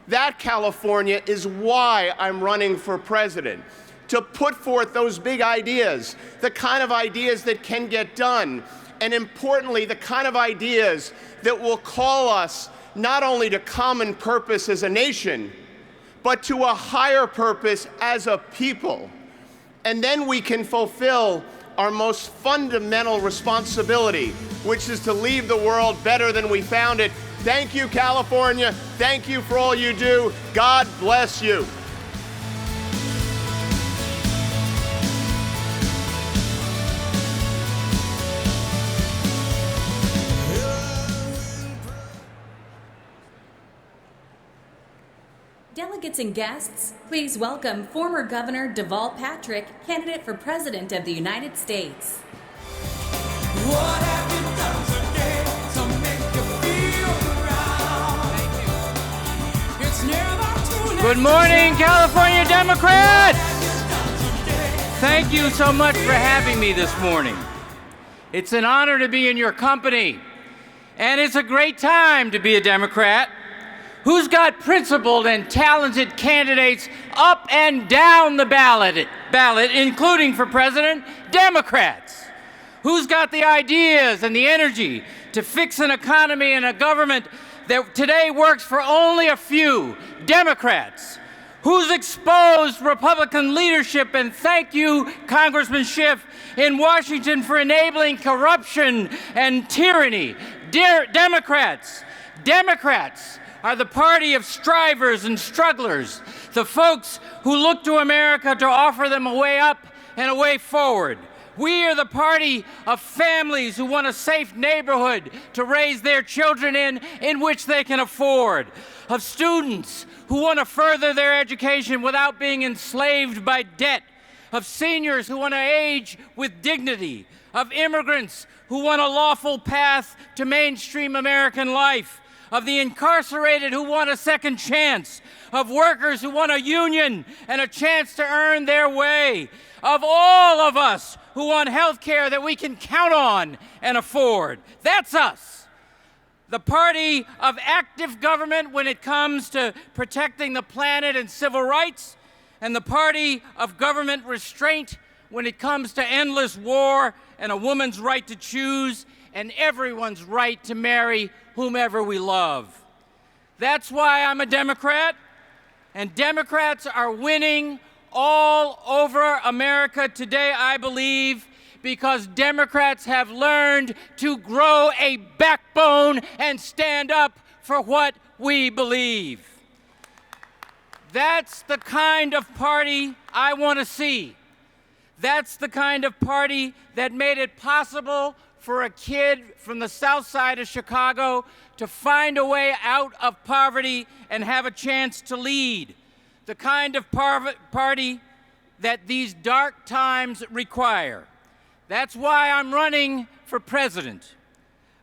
Speaker 3: That, California, is why I'm running for president, to put forth those big ideas, the kind of ideas that can get done, and importantly, the kind of ideas that will call us not only to common purpose as a nation, but to a higher purpose as a people. And then we can fulfill our most fundamental responsibility, which is to leave the world better than we found it. Thank you, California. Thank you for all you do. God bless you.
Speaker 2: Delegates and guests, please welcome former Governor Deval Patrick, candidate for President of the United States.
Speaker 8: What have you done today to make you feel proud? It's never too late.
Speaker 10: Good morning, California Democrats! Thank you so much for having me this morning. It's an honor to be in your company, and it's a great time to be a Democrat. Who's got principled and talented candidates up and down the ballot, including for president? Democrats. Who's got the ideas and the energy to fix an economy and a government that today works for only a few? Democrats. Who's exposed Republican leadership, and thank you, Congressman Schiff, in Washington for enabling corruption and tyranny? Democrats. Democrats are the party of strivers and strugglers, the folks who look to America to offer them a way up and a way forward. We are the party of families who want a safe neighborhood to raise their children in which they can afford, of students who want to further their education without being enslaved by debt, of seniors who want to age with dignity, of immigrants who want a lawful path to mainstream American life, of the incarcerated who want a second chance, of workers who want a union and a chance to earn their way, of all of us who want health care that we can count on and afford. That's us. The party of active government when it comes to protecting the planet and civil rights, and the party of government restraint when it comes to endless war and a woman's right to choose and everyone's right to marry whomever we love. That's why I'm a Democrat, and Democrats are winning all over America today, I believe, because Democrats have learned to grow a backbone and stand up for what we believe. That's the kind of party I want to see. That's the kind of party that made it possible for a kid from the south side of Chicago to find a way out of poverty and have a chance to lead. The kind of party that these dark times require. That's why I'm running for president.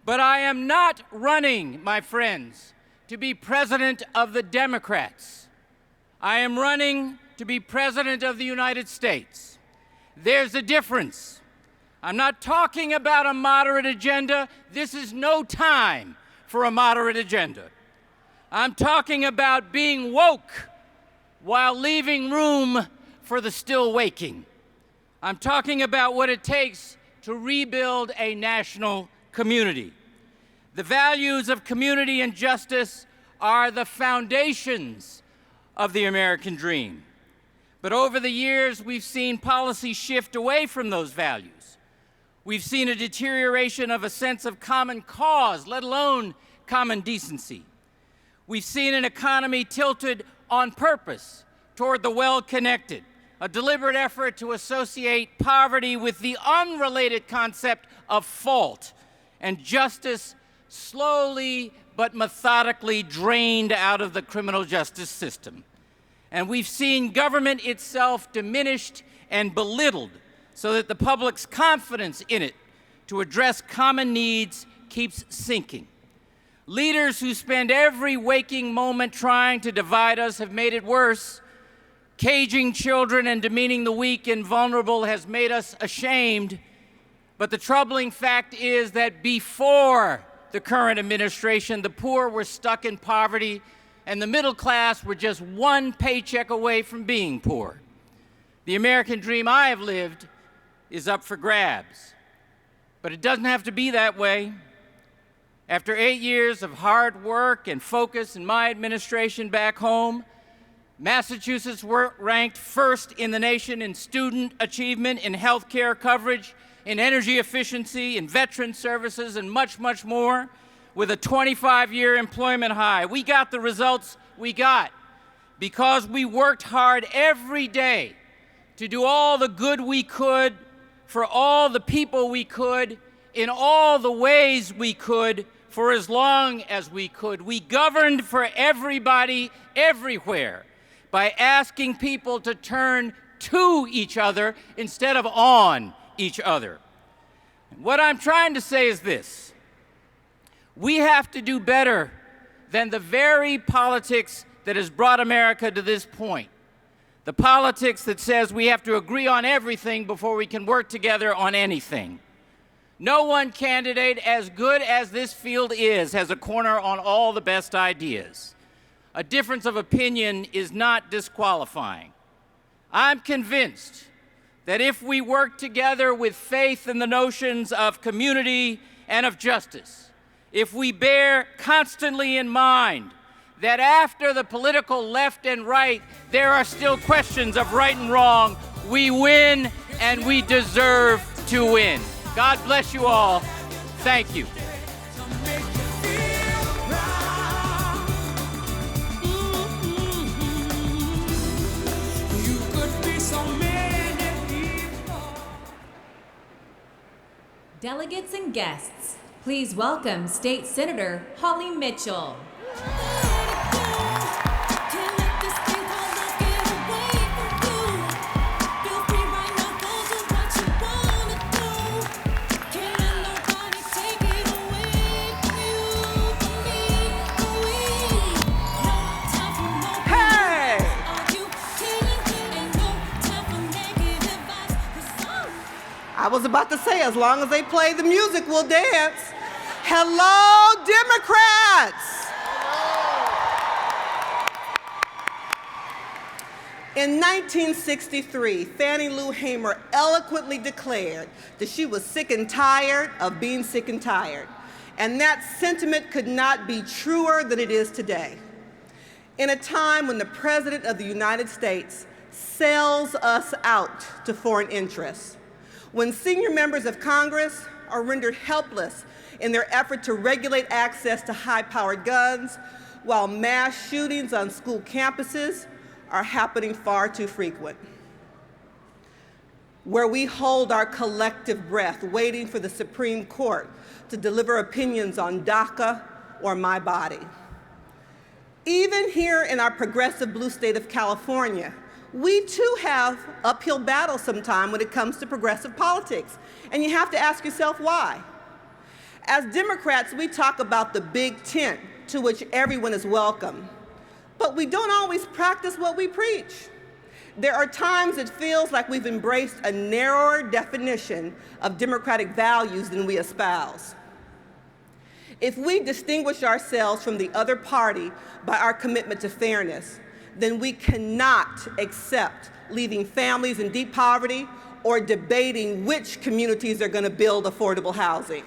Speaker 10: But I am not running, my friends, to be president of the Democrats. I am running to be president of the United States. There's a difference. I'm not talking about a moderate agenda. This is no time for a moderate agenda. I'm talking about being woke while leaving room for the still waking. I'm talking about what it takes to rebuild a national community. The values of community and justice are the foundations of the American dream. But over the years, we've seen policy shift away from those values. We've seen a deterioration of a sense of common cause, let alone common decency. We've seen an economy tilted on purpose toward the well-connected, a deliberate effort to associate poverty with the unrelated concept of fault, and justice slowly but methodically drained out of the criminal justice system. And we've seen government itself diminished and belittled so that the public's confidence in it to address common needs keeps sinking. Leaders who spend every waking moment trying to divide us have made it worse. Caging children and demeaning the weak and vulnerable has made us ashamed. But the troubling fact is that before the current administration, the poor were stuck in poverty and the middle class were just one paycheck away from being poor. The American dream I have lived is up for grabs. But it doesn't have to be that way. After 8 years of hard work and focus in my administration back home, Massachusetts ranked first in the nation in student achievement, in health care coverage, in energy efficiency, in veteran services, and much, much more, with a 25-year employment high. We got the results we got because we worked hard every day to do all the good we could for all the people we could in all the ways we could for as long as we could. We governed for everybody, everywhere, by asking people to turn to each other instead of on each other. What I'm trying to say is this: we have to do better than the very politics that has brought America to this point. The politics that says we have to agree on everything before we can work together on anything. No one candidate, as good as this field is, has a corner on all the best ideas. A difference of opinion is not disqualifying. I'm convinced that if we work together with faith in the notions of community and of justice, if we bear constantly in mind that after the political left and right, there are still questions of right and wrong, we win and we deserve to win. God bless you all. Thank you.
Speaker 2: Delegates and guests, please welcome State Senator Holly Mitchell.
Speaker 11: I was about to say, as long as they play the music, we'll dance. Hello, Democrats! In 1963, Fannie Lou Hamer eloquently declared that she was sick and tired of being sick and tired. And that sentiment could not be truer than it is today. In a time when the President of the United States sells us out to foreign interests, when senior members of Congress are rendered helpless in their effort to regulate access to high-powered guns, while mass shootings on school campuses are happening far too frequent, where we hold our collective breath waiting for the Supreme Court to deliver opinions on DACA or my body. Even here in our progressive blue state of California, we too have uphill battles sometimes when it comes to progressive politics, and you have to ask yourself why. As Democrats, we talk about the big tent to which everyone is welcome, but we don't always practice what we preach. There are times it feels like we've embraced a narrower definition of democratic values than we espouse. If we distinguish ourselves from the other party by our commitment to fairness, then we cannot accept leaving families in deep poverty or debating which communities are going to build affordable housing.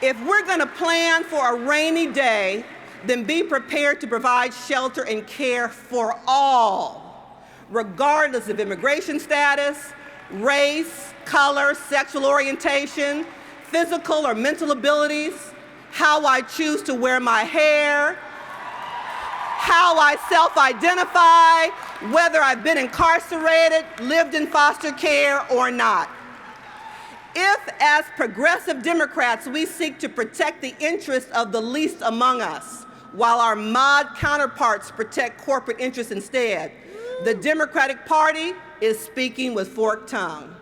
Speaker 11: If we're going to plan for a rainy day, then be prepared to provide shelter and care for all, regardless of immigration status, race, color, sexual orientation, physical or mental abilities, how I choose to wear my hair, how I self-identify, whether I've been incarcerated, lived in foster care, or not. If, as progressive Democrats, we seek to protect the interests of the least among us, while our mod counterparts protect corporate interests instead, the Democratic Party is speaking with forked tongue.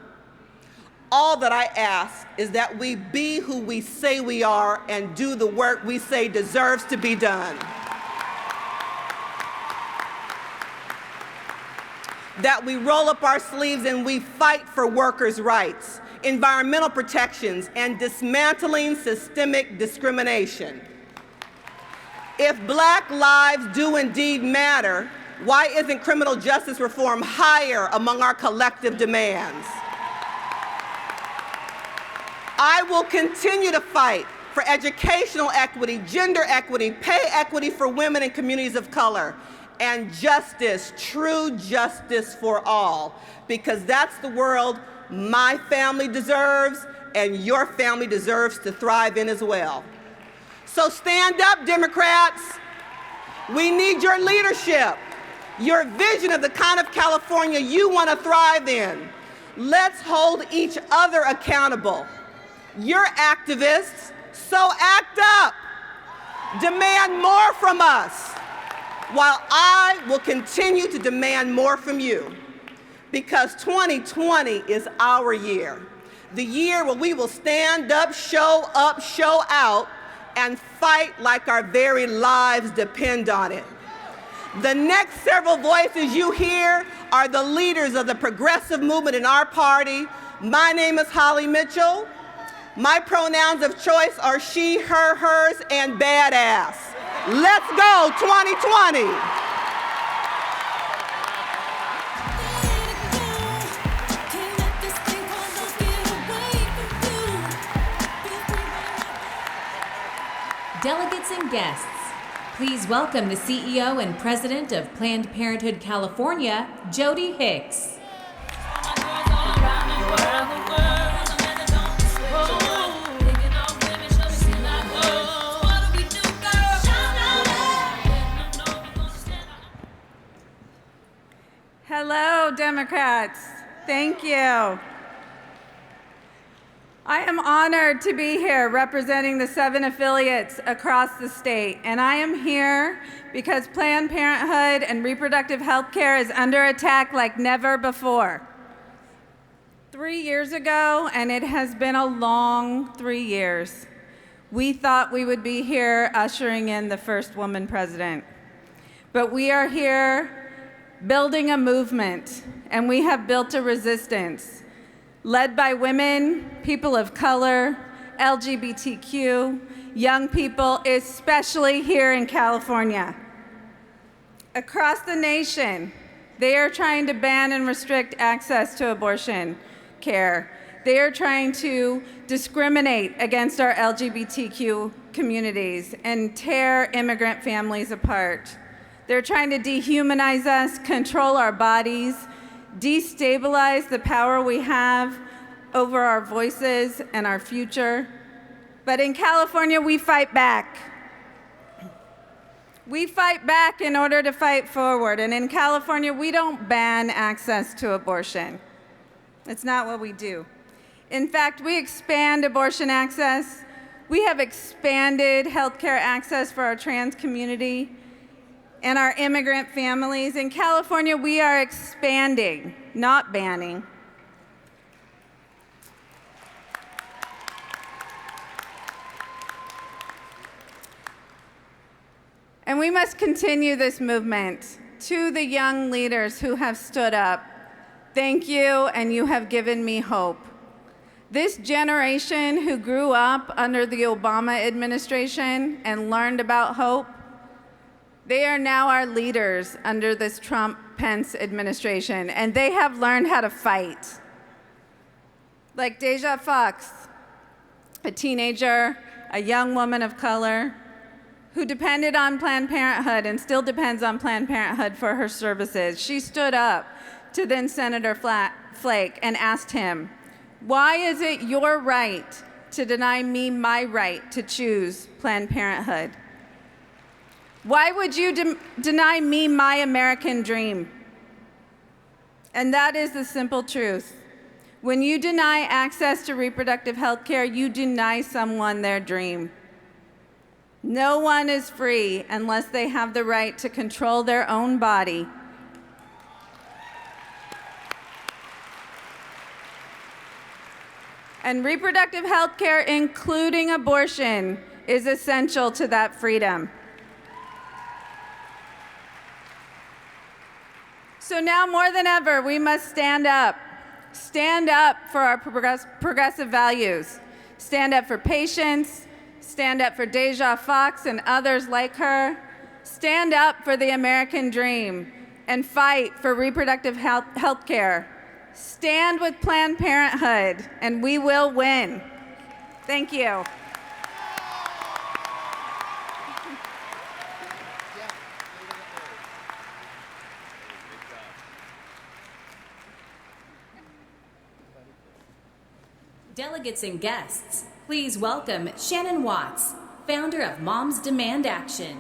Speaker 11: All that I ask is that we be who we say we are and do the work we say deserves to be done. That we roll up our sleeves and we fight for workers' rights, environmental protections, and dismantling systemic discrimination. If Black lives do indeed matter, why isn't criminal justice reform higher among our collective demands? I will continue to fight for educational equity, gender equity, pay equity for women and communities of color, and justice, true justice for all, because that's the world my family deserves and your family deserves to thrive in as well. So stand up, Democrats. We need your leadership, your vision of the kind of California you want to thrive in. Let's hold each other accountable. You're activists, so act up. Demand more from us, while I will continue to demand more from you. Because 2020 is our year, the year where we will stand up, show out, and fight like our very lives depend on it. The next several voices you hear are the leaders of the progressive movement in our party. My name is Holly Mitchell. My pronouns of choice are she, her, hers, and badass. Let's go, 2020.
Speaker 2: Delegates and guests, please welcome the CEO and President of Planned Parenthood California, Jody Hicks.
Speaker 12: Hello, Democrats. Thank you. I am honored to be here representing the 7 affiliates across the state, and I am here because Planned Parenthood and reproductive health care is under attack like never before. 3 years ago, and it has been a long 3 years, we thought we would be here ushering in the first woman president. But we are here building a movement, and we have built a resistance led by women, people of color, LGBTQ, young people, especially here in California. Across the nation, they are trying to ban and restrict access to abortion care. They are trying to discriminate against our LGBTQ communities and tear immigrant families apart. They're trying to dehumanize us, control our bodies, destabilize the power we have over our voices and our future. But in California, we fight back. We fight back in order to fight forward. And in California, we don't ban access to abortion. It's not what we do. In fact, we expand abortion access. We have expanded healthcare access for our trans community and our immigrant families. In California, we are expanding, not banning. And we must continue this movement. To the young leaders who have stood up, thank you, and you have given me hope. This generation who grew up under the Obama administration and learned about hope, they are now our leaders under this Trump-Pence administration, and they have learned how to fight. Like Deja Fox, a teenager, a young woman of color, who depended on Planned Parenthood and still depends on Planned Parenthood for her services. She stood up to then Senator Flake and asked him, "Why is it your right to deny me my right to choose Planned Parenthood? Why would you deny me my American dream?" And that is the simple truth. When you deny access to reproductive health care, you deny someone their dream. No one is free unless they have the right to control their own body. And reproductive health care, including abortion, is essential to that freedom. So now more than ever, we must stand up. Stand up for our progressive values. Stand up for patients. Stand up for Deja Fox and others like her. Stand up for the American dream and fight for reproductive health care. Stand with Planned Parenthood, and we will win. Thank you.
Speaker 2: Delegates and guests, please welcome Shannon Watts, founder of Moms Demand Action.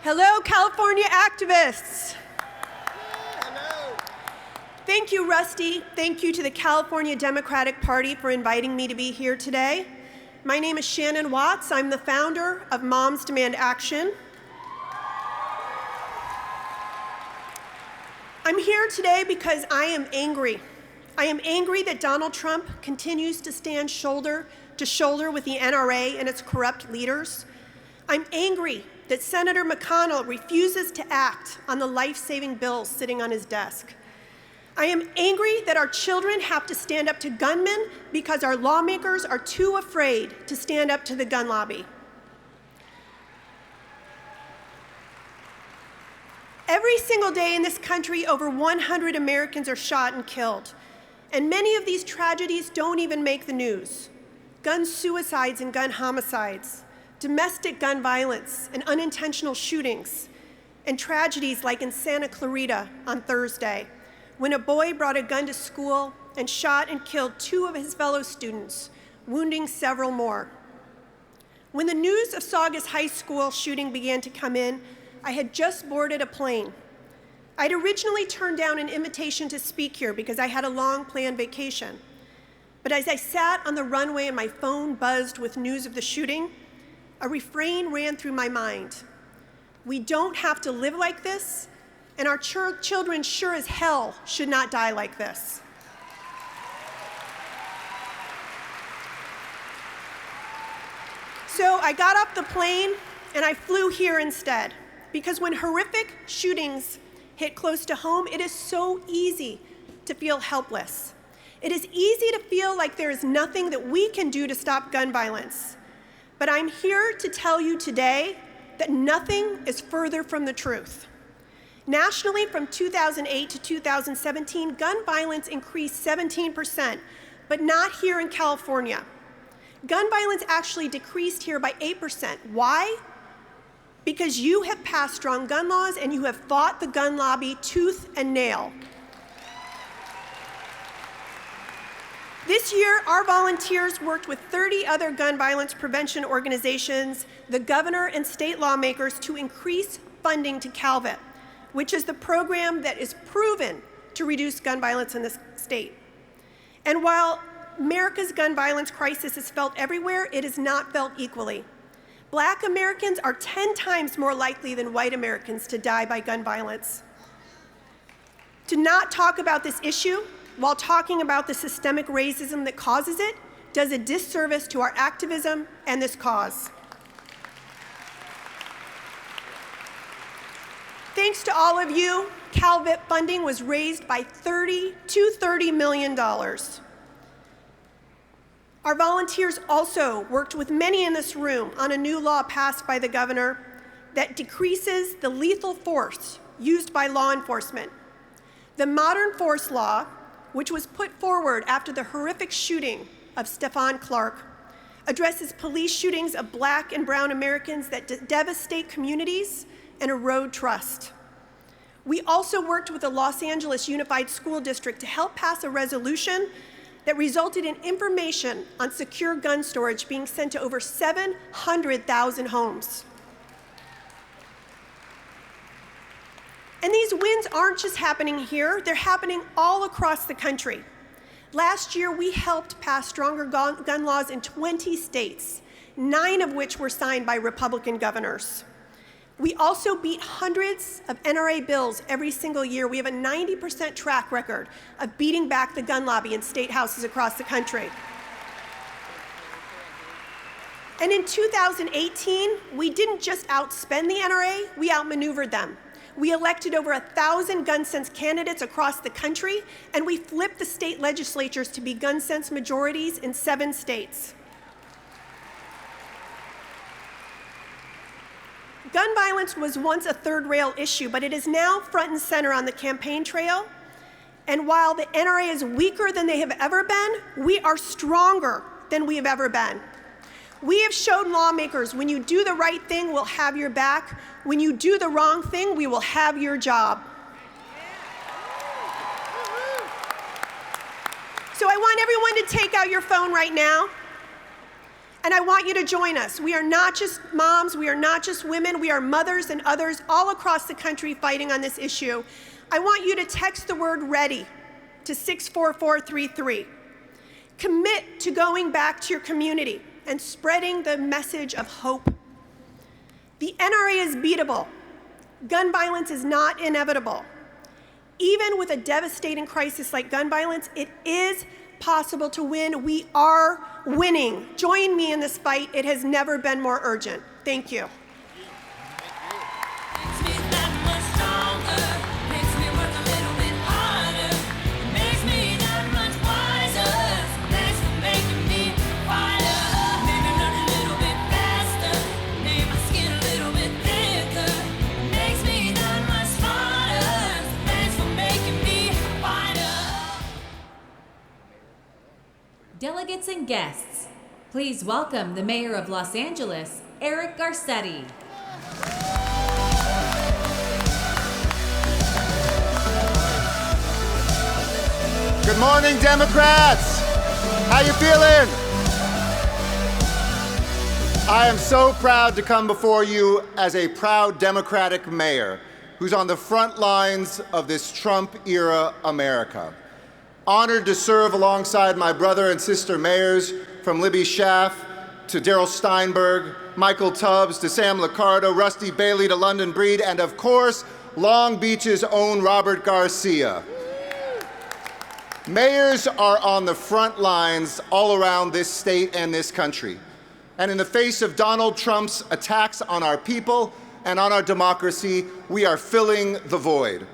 Speaker 13: Hello, California activists. Thank you, Rusty. Thank you to the California Democratic Party for inviting me to be here today. My name is Shannon Watts. I'm the founder of Moms Demand Action. I'm here today because I am angry. I am angry that Donald Trump continues to stand shoulder to shoulder with the NRA and its corrupt leaders. I'm angry that Senator McConnell refuses to act on the life-saving bills sitting on his desk. I am angry that our children have to stand up to gunmen because our lawmakers are too afraid to stand up to the gun lobby. Every single day in this country, over 100 Americans are shot and killed, and many of these tragedies don't even make the news. Gun suicides and gun homicides, domestic gun violence and unintentional shootings, and tragedies like in Santa Clarita on Thursday, when a boy brought a gun to school and shot and killed 2 of his fellow students, wounding several more. When the news of Saugus High School shooting began to come in, I had just boarded a plane. I'd originally turned down an invitation to speak here because I had a long planned vacation. But as I sat on the runway and my phone buzzed with news of the shooting, a refrain ran through my mind. We don't have to live like this, and our children sure as hell should not die like this. I got off the plane and I flew here instead, because when horrific shootings hit close to home, it is so easy to feel helpless. It is easy to feel like there is nothing that we can do to stop gun violence. But I'm here to tell you today that nothing is further from the truth. Nationally, from 2008 to 2017, gun violence increased 17%, but not here in California. Gun violence actually decreased here by 8%. Why? Because you have passed strong gun laws and you have fought the gun lobby tooth and nail. This year, our volunteers worked with 30 other gun violence prevention organizations, the governor, and state lawmakers to increase funding to CalVIT, which is the program that is proven to reduce gun violence in this state. And while America's gun violence crisis is felt everywhere, it is not felt equally. Black Americans are 10 times more likely than white Americans to die by gun violence. To not talk about this issue while talking about the systemic racism that causes it does a disservice to our activism and this cause. Thanks to all of you, CalVIT funding was raised by $30 million. Our volunteers also worked with many in this room on a new law passed by the governor that decreases the lethal force used by law enforcement. The Modern Force Law, which was put forward after the horrific shooting of Stephon Clark, addresses police shootings of Black and brown Americans that devastate communities and erode trust. We also worked with the Los Angeles Unified School District to help pass a resolution that resulted in information on secure gun storage being sent to over 700,000 homes. And these wins aren't just happening here, they're happening all across the country. Last year, we helped pass stronger gun laws in 20 states, 9 of which were signed by Republican governors. We also beat hundreds of NRA bills every single year. We have a 90% track record of beating back the gun lobby in state houses across the country. And in 2018, we didn't just outspend the NRA, we outmaneuvered them. We elected over 1,000 gun sense candidates across the country, and we flipped the state legislatures to be gun sense majorities in 7 states. Gun violence was once a third-rail issue, but it is now front and center on the campaign trail. And while the NRA is weaker than they have ever been, we are stronger than we have ever been. We have shown lawmakers, when you do the right thing, we'll have your back. When you do the wrong thing, we will have your job. So I want everyone to take out your phone right now. And I want you to join us. We are not just moms, we are not just women, we are mothers and others all across the country fighting on this issue. I want you to text the word READY to 64433. Commit to going back to your community and spreading the message of hope. The NRA is beatable. Gun violence is not inevitable. Even with a devastating crisis like gun violence, it is possible to win. We are winning. Join me in this fight. It has never been more urgent. Thank you.
Speaker 2: Delegates and guests, please welcome the Mayor of Los Angeles, Eric Garcetti.
Speaker 14: Good morning, Democrats. How you feeling? I am so proud to come before you as a proud Democratic mayor who's on the front lines of this Trump-era America. Honored to serve alongside my brother and sister mayors, from Libby Schaaf to Darrell Steinberg, Michael Tubbs to Sam Liccardo, Rusty Bailey to London Breed, and of course, Long Beach's own Robert Garcia. Mayors are on the front lines all around this state and this country. And in the face of Donald Trump's attacks on our people and on our democracy, we are filling the void.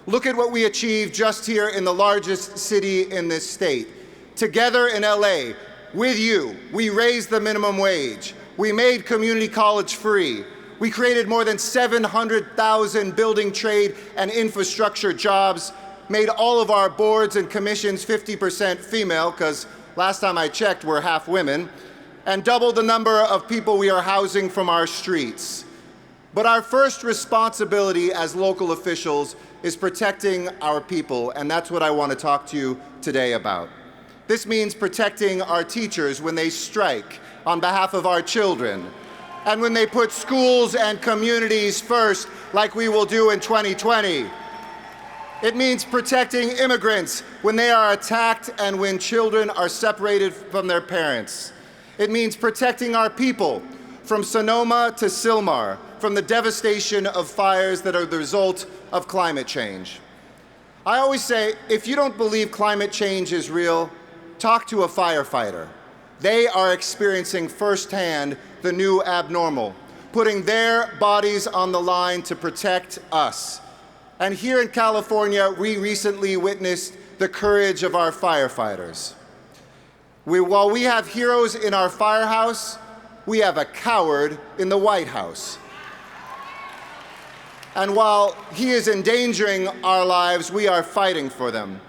Speaker 14: Look at what we achieved just here in the largest city in this state. Together in LA, with you, we raised the minimum wage. We made community college free. We created more than 700,000 building, trade, and infrastructure jobs, made all of our boards and commissions 50% female, because last time I checked, we're half women, and doubled the number of people we are housing from our streets. But our first responsibility as local officials is protecting our people, and that's what I want to talk to you today about. This means protecting our teachers when they strike on behalf of our children, and when they put schools and communities first, like we will do in 2020. It means protecting immigrants when they are attacked and when children are separated from their parents. It means protecting our people from Sonoma to Sylmar, from the devastation of fires that are the result of climate change. I always say, if you don't believe climate change is real, talk to a firefighter. They are experiencing firsthand the new abnormal, putting their bodies on the line to protect us. And here in California, we recently witnessed the courage of our firefighters. While we have heroes in our firehouse, we have a coward in the White House. And while he is endangering our lives, we are fighting for them.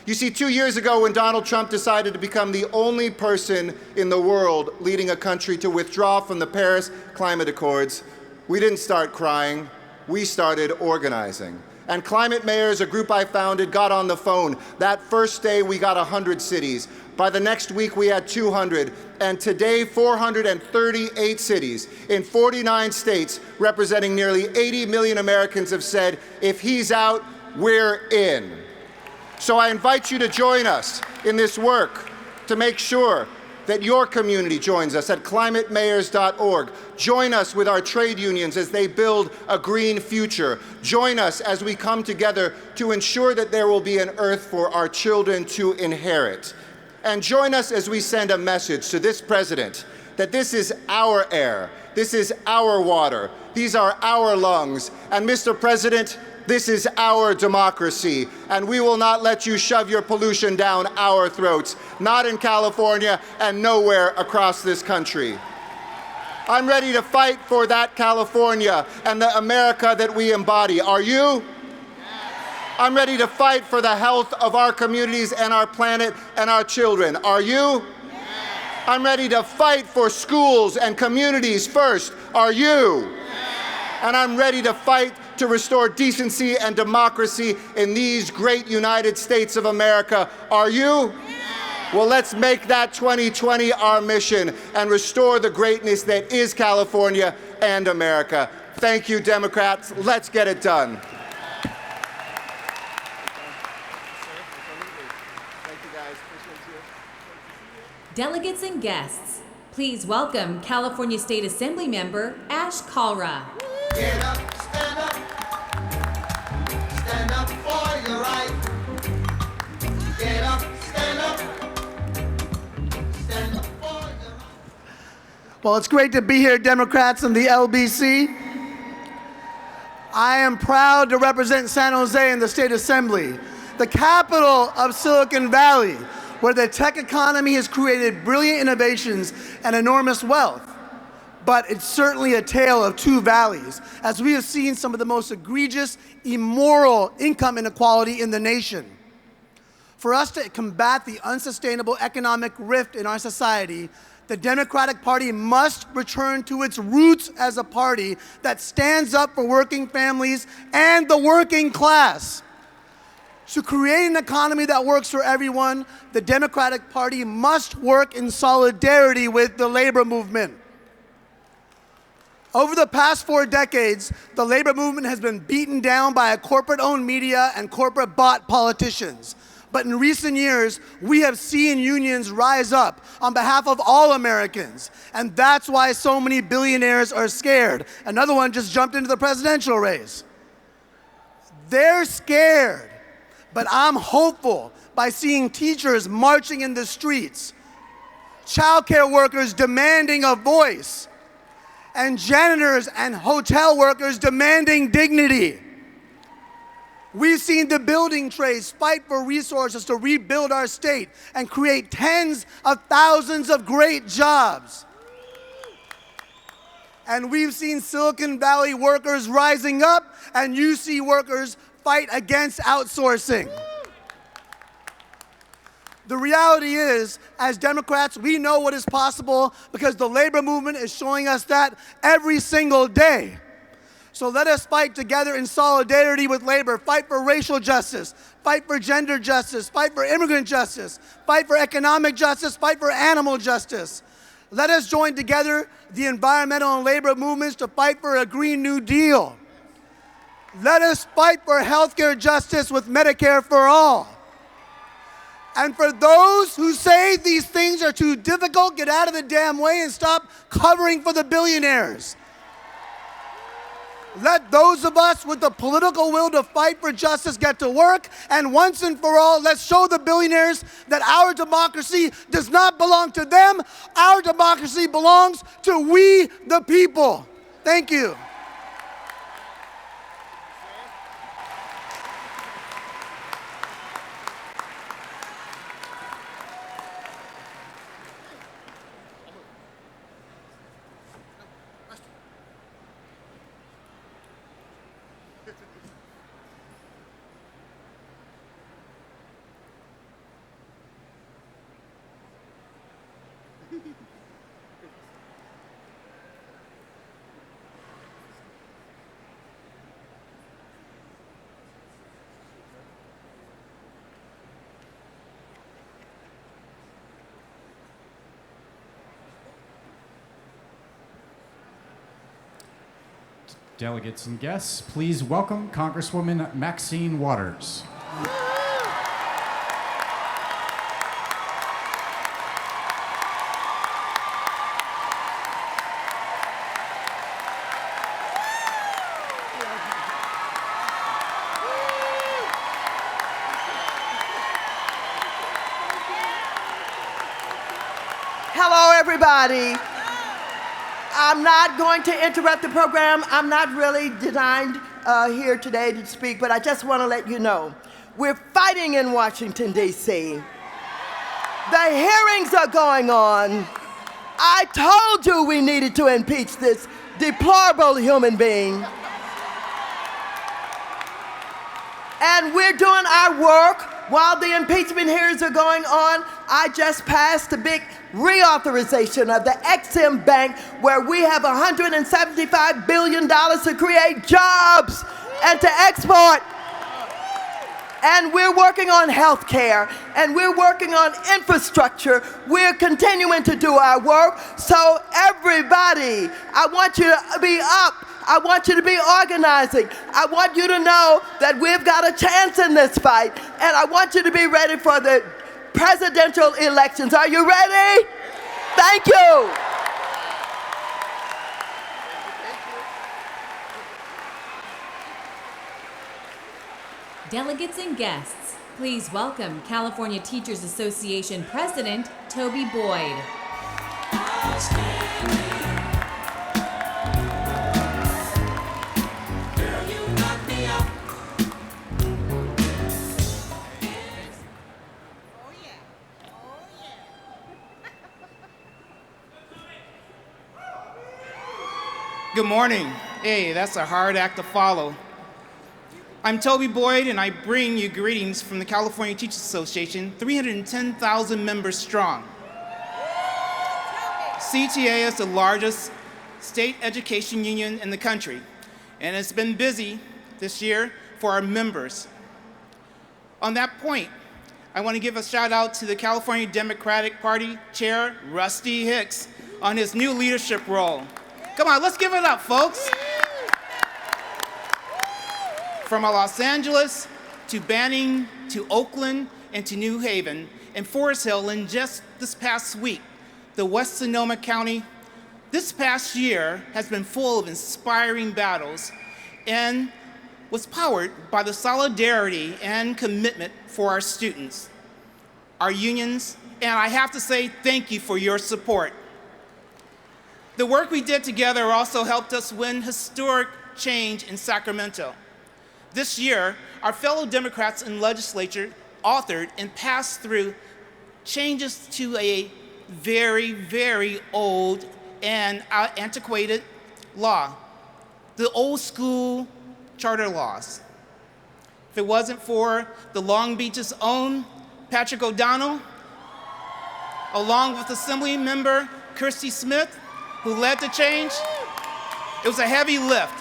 Speaker 14: You see, 2 years ago, when Donald Trump decided to become the only person in the world leading a country to withdraw from the Paris Climate Accords, we didn't start crying, we started organizing. And Climate Mayors, a group I founded, got on the phone. That first day, we got 100 cities. By the next week, we had 200. And today, 438 cities in 49 states, representing nearly 80 million Americans, have said, if he's out, we're in. So I invite you to join us in this work to make sure that your community joins us at climatemayors.org. Join us with our trade unions as they build a green future. Join us as we come together to ensure that there will be an earth for our children to inherit. And join us as we send a message to this president that this is our air, this is our water, these are our lungs. And Mr. President, this is our democracy, and we will not let you shove your pollution down our throats, not in California and nowhere across this country. I'm ready to fight for that California and the America that we embody. Are you? I'm ready to fight for the health of our communities and our planet and our children. Are you? I'm ready to fight for schools and communities first. Are you? And I'm ready to fight to restore decency and democracy in these great United States of America. Are you? Well, let's make that 2020 our mission and restore the greatness that is California and America. Thank you, Democrats. Let's get it done.
Speaker 2: Delegates and guests, please welcome California State Assembly Member Ash Kalra.
Speaker 8: Get up, stand up. Stand up for your right. Get up, stand up. Stand up for your right.
Speaker 15: Well, it's great to be here, Democrats and the LBC. I am proud to represent San Jose in the State Assembly, the capital of Silicon Valley, where the tech economy has created brilliant innovations and enormous wealth. But it's certainly a tale of two valleys, as we have seen some of the most egregious, immoral income inequality in the nation. For us to combat the unsustainable economic rift in our society, the Democratic Party must return to its roots as a party that stands up for working families and the working class. To create an economy that works for everyone, the Democratic Party must work in solidarity with the labor movement. Over the past 4 decades, the labor movement has been beaten down by a corporate-owned media and corporate-bought politicians. But in recent years, we have seen unions rise up on behalf of all Americans. And that's why so many billionaires are scared. Another one just jumped into the presidential race. They're scared. But I'm hopeful by seeing teachers marching in the streets. childcare workers demanding a voice, and janitors and hotel workers demanding dignity. We've seen the building trades fight for resources to rebuild our state and create tens of thousands of great jobs. And we've seen Silicon Valley workers rising up and UC workers fight against outsourcing. The reality is, as Democrats, we know what is possible because the labor movement is showing us that every single day. So let us fight together in solidarity with labor, fight for racial justice, fight for gender justice, fight for immigrant justice, fight for economic justice, fight for animal justice. Let us join together the environmental and labor movements to fight for a Green New Deal. Let us fight for healthcare justice with Medicare for all. And for those who say these things are too difficult, get out of the damn way and stop covering for the billionaires. Let those of us with the political will to fight for justice get to work, and once and for all, let's show the billionaires that our democracy does not belong to them. Our democracy belongs to we the people. Thank you.
Speaker 16: Delegates and guests, please welcome Congresswoman Maxine Waters.
Speaker 17: Hello, everybody. I'm not going to interrupt the program. I'm not really designed here today to speak, but I just want to let you know, we're fighting in Washington, D.C. The hearings are going on. I told you we needed to impeach this deplorable human being. And we're doing our work while the impeachment hearings are going on. I just passed a big reauthorization of the Ex-Im Bank where we have $175 billion to create jobs and to export. And we're working on health care, and we're working on infrastructure. We're continuing to do our work. So everybody, I want you to be up. I want you to be organizing. I want you to know that we've got a chance in this fight, and I want you to be ready for the presidential elections. Are you ready? Thank you.
Speaker 2: Delegates and guests, please welcome California Teachers Association President Toby Boyd.
Speaker 18: Good morning. Hey, that's a hard act to follow. I'm Toby Boyd, and I bring you greetings from the California Teachers Association, 310,000 members strong. CTA is the largest state education union in the country, and it's been busy this year for our members. On that point, I want to give a shout out to the California Democratic Party Chair, Rusty Hicks, on his new leadership role. Come on, let's give it up, folks. From Los Angeles to Banning to Oakland and to New Haven and Forest Hill, and just this past week, the West Sonoma County, this past year has been full of inspiring battles and was powered by the solidarity and commitment for our students. Our unions and I have to say thank you for your support. The work we did together also helped us win historic change in Sacramento. This year, our fellow Democrats in legislature authored and passed through changes to a very, very old and antiquated law, the old school charter laws. If it wasn't for the Long Beach's own Patrick O'Donnell, along with Assembly member Kirsty Smith, who led the change, it was a heavy lift.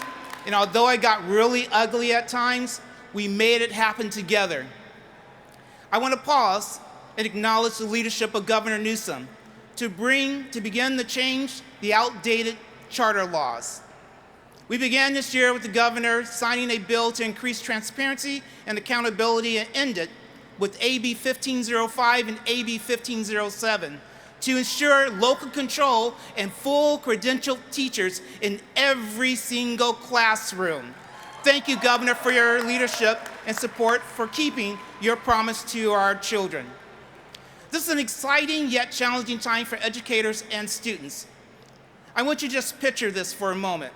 Speaker 18: And although it got really ugly at times, we made it happen together. I want to pause and acknowledge the leadership of Governor Newsom to begin to change the outdated charter laws. We began this year with the governor signing a bill to increase transparency and accountability, and ended with AB 1505 and AB 1507 to ensure local control and full credentialed teachers in every single classroom. Thank you, Governor, for your leadership and support for keeping your promise to our children. This is an exciting yet challenging time for educators and students. I want you to just picture this for a moment.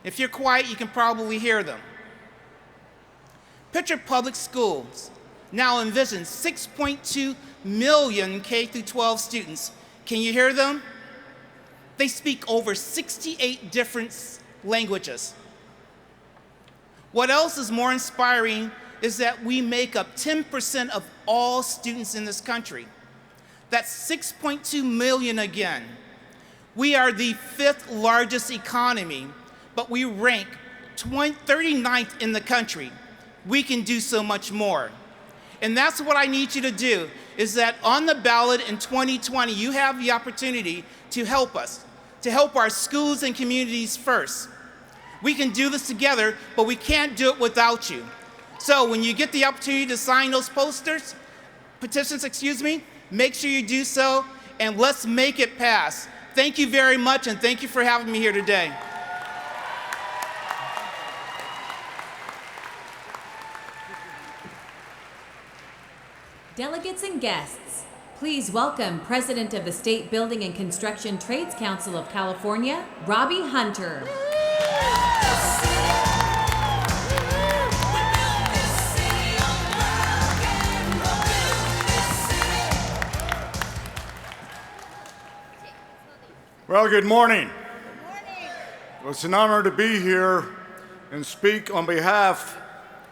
Speaker 18: If you're quiet, you can probably hear them. Picture public schools. Now envision 6.2 million K-12 students. Can you hear them? They speak over 68 different languages. What else is more inspiring is that we make up 10% of all students in this country. That's 6.2 million again. We are the 5th largest economy, but we rank 39th in the country. We can do so much more. And that's what I need you to do, is that on the ballot in 2020, you have the opportunity to help us, to help our schools and communities first. We can do this together, but we can't do it without you. So when you get the opportunity to sign those petitions, make sure you do so, and let's make it pass. Thank you very much, and thank you for having me here today.
Speaker 2: Delegates and guests, please welcome President of the State Building and Construction Trades Council of California, Robbie Hunter.
Speaker 19: Well, good morning. Well, it's an honor to be here and speak on behalf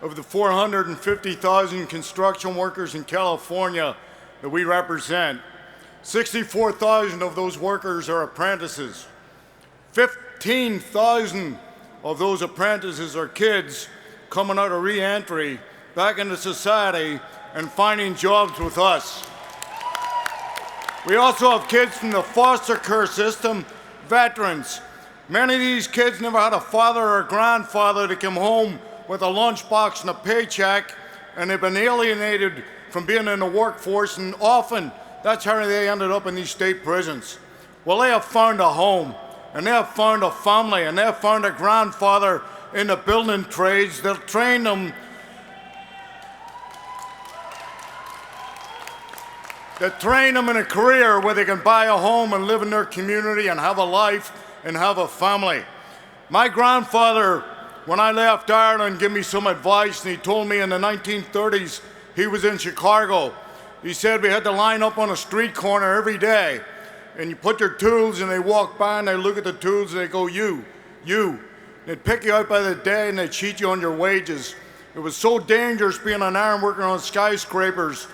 Speaker 19: of the 450,000 construction workers in California that we represent. 64,000 of those workers are apprentices. 15,000 of those apprentices are kids coming out of re-entry back into society and finding jobs with us. We also have kids from the foster care system, veterans. Many of these kids never had a father or a grandfather to come home with a lunchbox and a paycheck, and they've been alienated from being in the workforce, and often that's how they ended up in these state prisons. Well, they have found a home, and they have found a family, and they have found a grandfather in the building trades that'll train them in a career where they can buy a home and live in their community and have a life and have a family. My grandfather, when I left Ireland, gave me some advice, and he told me in the 1930s, he was in Chicago. He said we had to line up on a street corner every day, and you put your tools, and they walk by, and they look at the tools, and they go, you. They'd pick you out by the day, and they'd cheat you on your wages. It was so dangerous being an iron worker on skyscrapers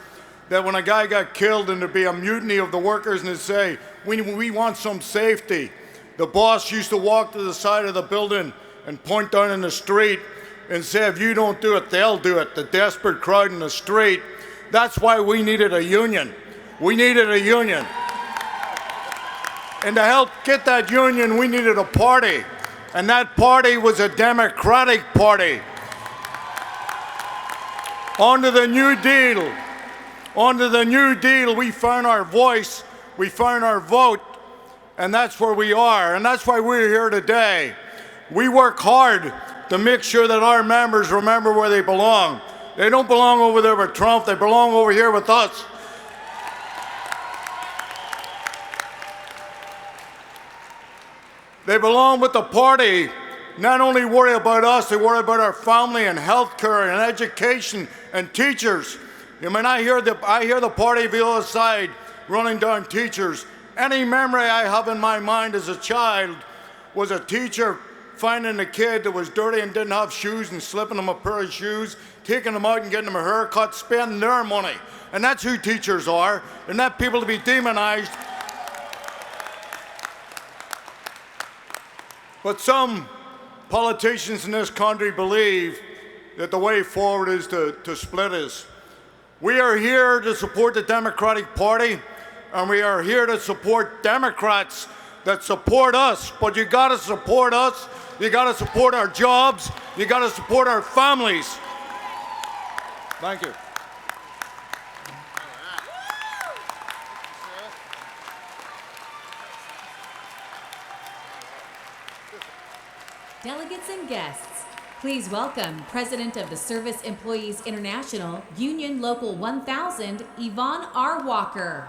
Speaker 19: that when a guy got killed and there'd be a mutiny of the workers and they'd say, we want some safety, the boss used to walk to the side of the building and point down in the street and say, if you don't do it, they'll do it, the desperate crowd in the street. That's why we needed a union. We needed a union. And to help get that union, we needed a party. And that party was a Democratic Party. Under the New Deal. Under the New Deal, we found our voice, we found our vote, and that's where we are, and that's why we're here today. We work hard to make sure that our members remember where they belong. They don't belong over there with Trump, they belong over here with us. They belong with the party. Not only worry about us, they worry about our family and health care and education and teachers. I mean, I hear the party the other side running down teachers. Any memory I have in my mind as a child was a teacher finding a kid that was dirty and didn't have shoes and slipping them a pair of shoes, taking them out and getting them a haircut, spending their money. And that's who teachers are. They're not people to be demonized. But some politicians in this country believe that the way forward is to split us. We are here to support the Democratic Party, and we are here to support Democrats that support us. But you gotta support us, you gotta support our jobs, you gotta support our families. Thank you.
Speaker 2: Delegates and guests, please welcome President of the Service Employees International, Union Local 1000, Yvonne R. Walker.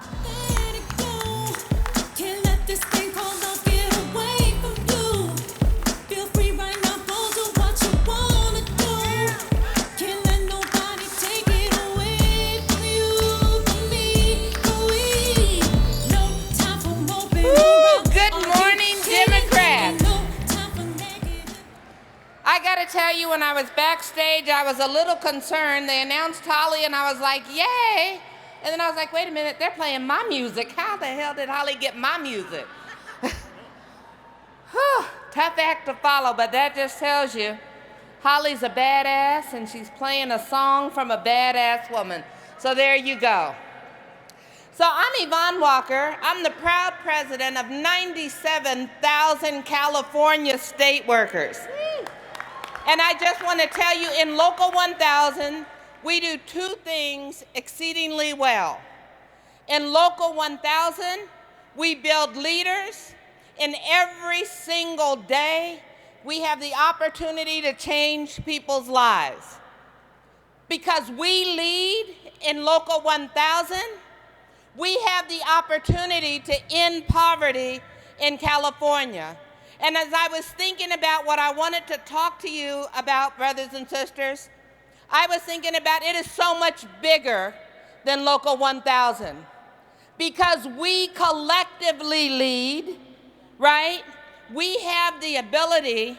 Speaker 20: I gotta tell you, when I was backstage, I was a little concerned. They announced Holly, and I was like, yay! And then I was like, wait a minute, they're playing my music. How the hell did Holly get my music? Tough act to follow, but that just tells you Holly's a badass, and she's playing a song from a badass woman. So there you go. So I'm Yvonne Walker. I'm the proud president of 97,000 California state workers. And I just want to tell you, in Local 1000, we do two things exceedingly well. In Local 1000, we build leaders. And every single day, we have the opportunity to change people's lives. Because we lead in Local 1000, we have the opportunity to end poverty in California. And as I was thinking about what I wanted to talk to you about, brothers and sisters, I was thinking about it is so much bigger than Local 1000. Because we collectively lead, right? We have the ability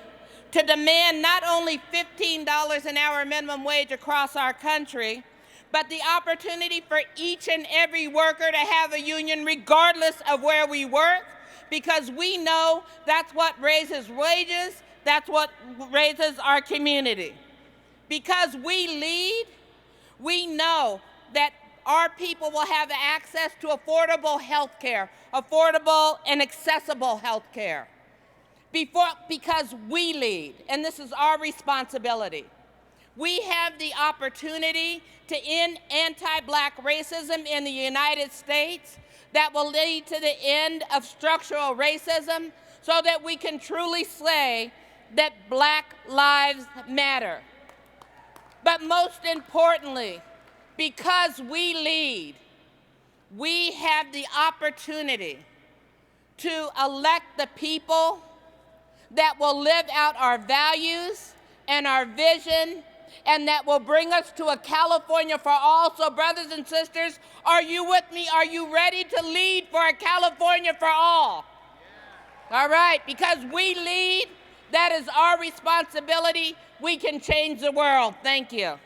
Speaker 20: to demand not only $15 an hour minimum wage across our country, but the opportunity for each and every worker to have a union regardless of where we work, because we know that's what raises wages, that's what raises our community. Because we lead, we know that our people will have access to affordable health care, affordable and accessible health care. Because we lead, and this is our responsibility. We have the opportunity to end anti-Black racism in the United States that will lead to the end of structural racism so that we can truly say that Black lives matter. But most importantly, because we lead, we have the opportunity to elect the people that will live out our values and our vision, and that will bring us to a California for all. So brothers and sisters, are you with me? Are you ready to lead for a California for all? Yeah. All right, because we lead, that is our responsibility. We can change the world. Thank you.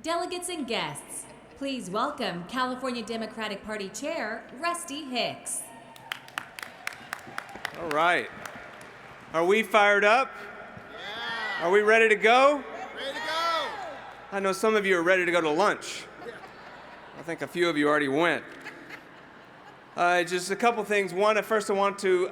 Speaker 2: Delegates and guests, please welcome California Democratic Party Chair, Rusty Hicks.
Speaker 21: All right. Are we fired up? Yeah. Are we ready to go?
Speaker 19: Ready to go.
Speaker 21: I know some of you are ready to go to lunch. I think a few of you already went. Just a couple things. One, first I want to,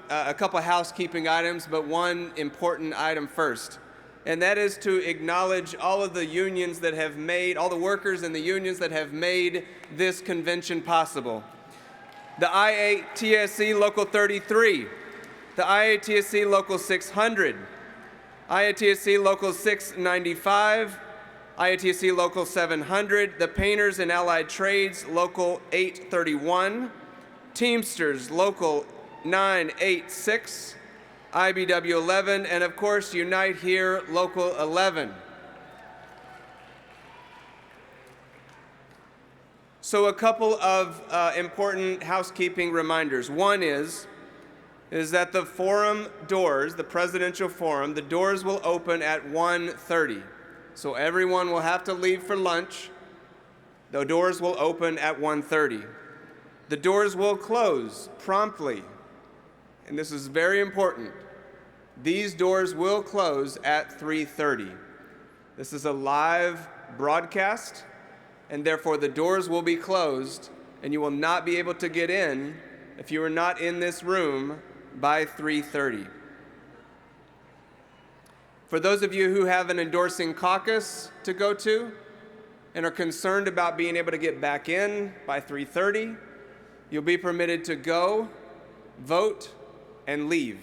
Speaker 21: a couple housekeeping items, but one important item first. And that is to acknowledge all of the unions that have made, all the workers and the unions that have made this convention possible. The IATSC Local 33, the IATSC Local 600, IATSC Local 695, IATC Local 700, the Painters and Allied Trades Local 831, Teamsters Local 986, IBW 11, and of course Unite Here Local 11. So a couple of important housekeeping reminders. One is that the forum doors, the presidential forum, the doors will open at 1:30. So everyone will have to leave for lunch. The doors will open at 1:30. The doors will close promptly, and this is very important. These doors will close at 3:30. This is a live broadcast, and therefore the doors will be closed, and you will not be able to get in if you are not in this room by 3:30. For those of you who have an endorsing caucus to go to and are concerned about being able to get back in by 3:30, you'll be permitted to go, vote, and leave,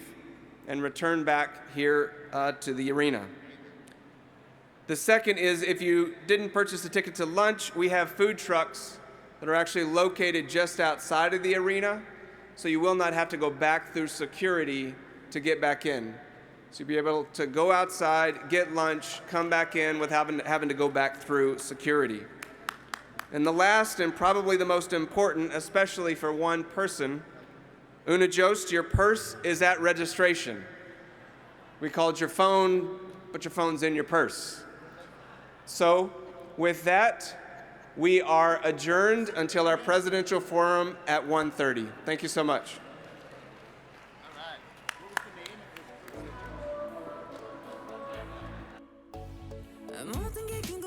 Speaker 21: and return back here to the arena. The second is, if you didn't purchase a ticket to lunch, we have food trucks that are actually located just outside of the arena, so you will not have to go back through security to get back in. So you'll be able to go outside, get lunch, come back in without having to go back through security. And the last, and probably the most important, especially for one person, Una Jost, your purse is at registration. We called your phone, but your phone's in your purse. So with that, we are adjourned until our presidential forum at 1:30. Thank you so much.
Speaker 8: I'm all thinking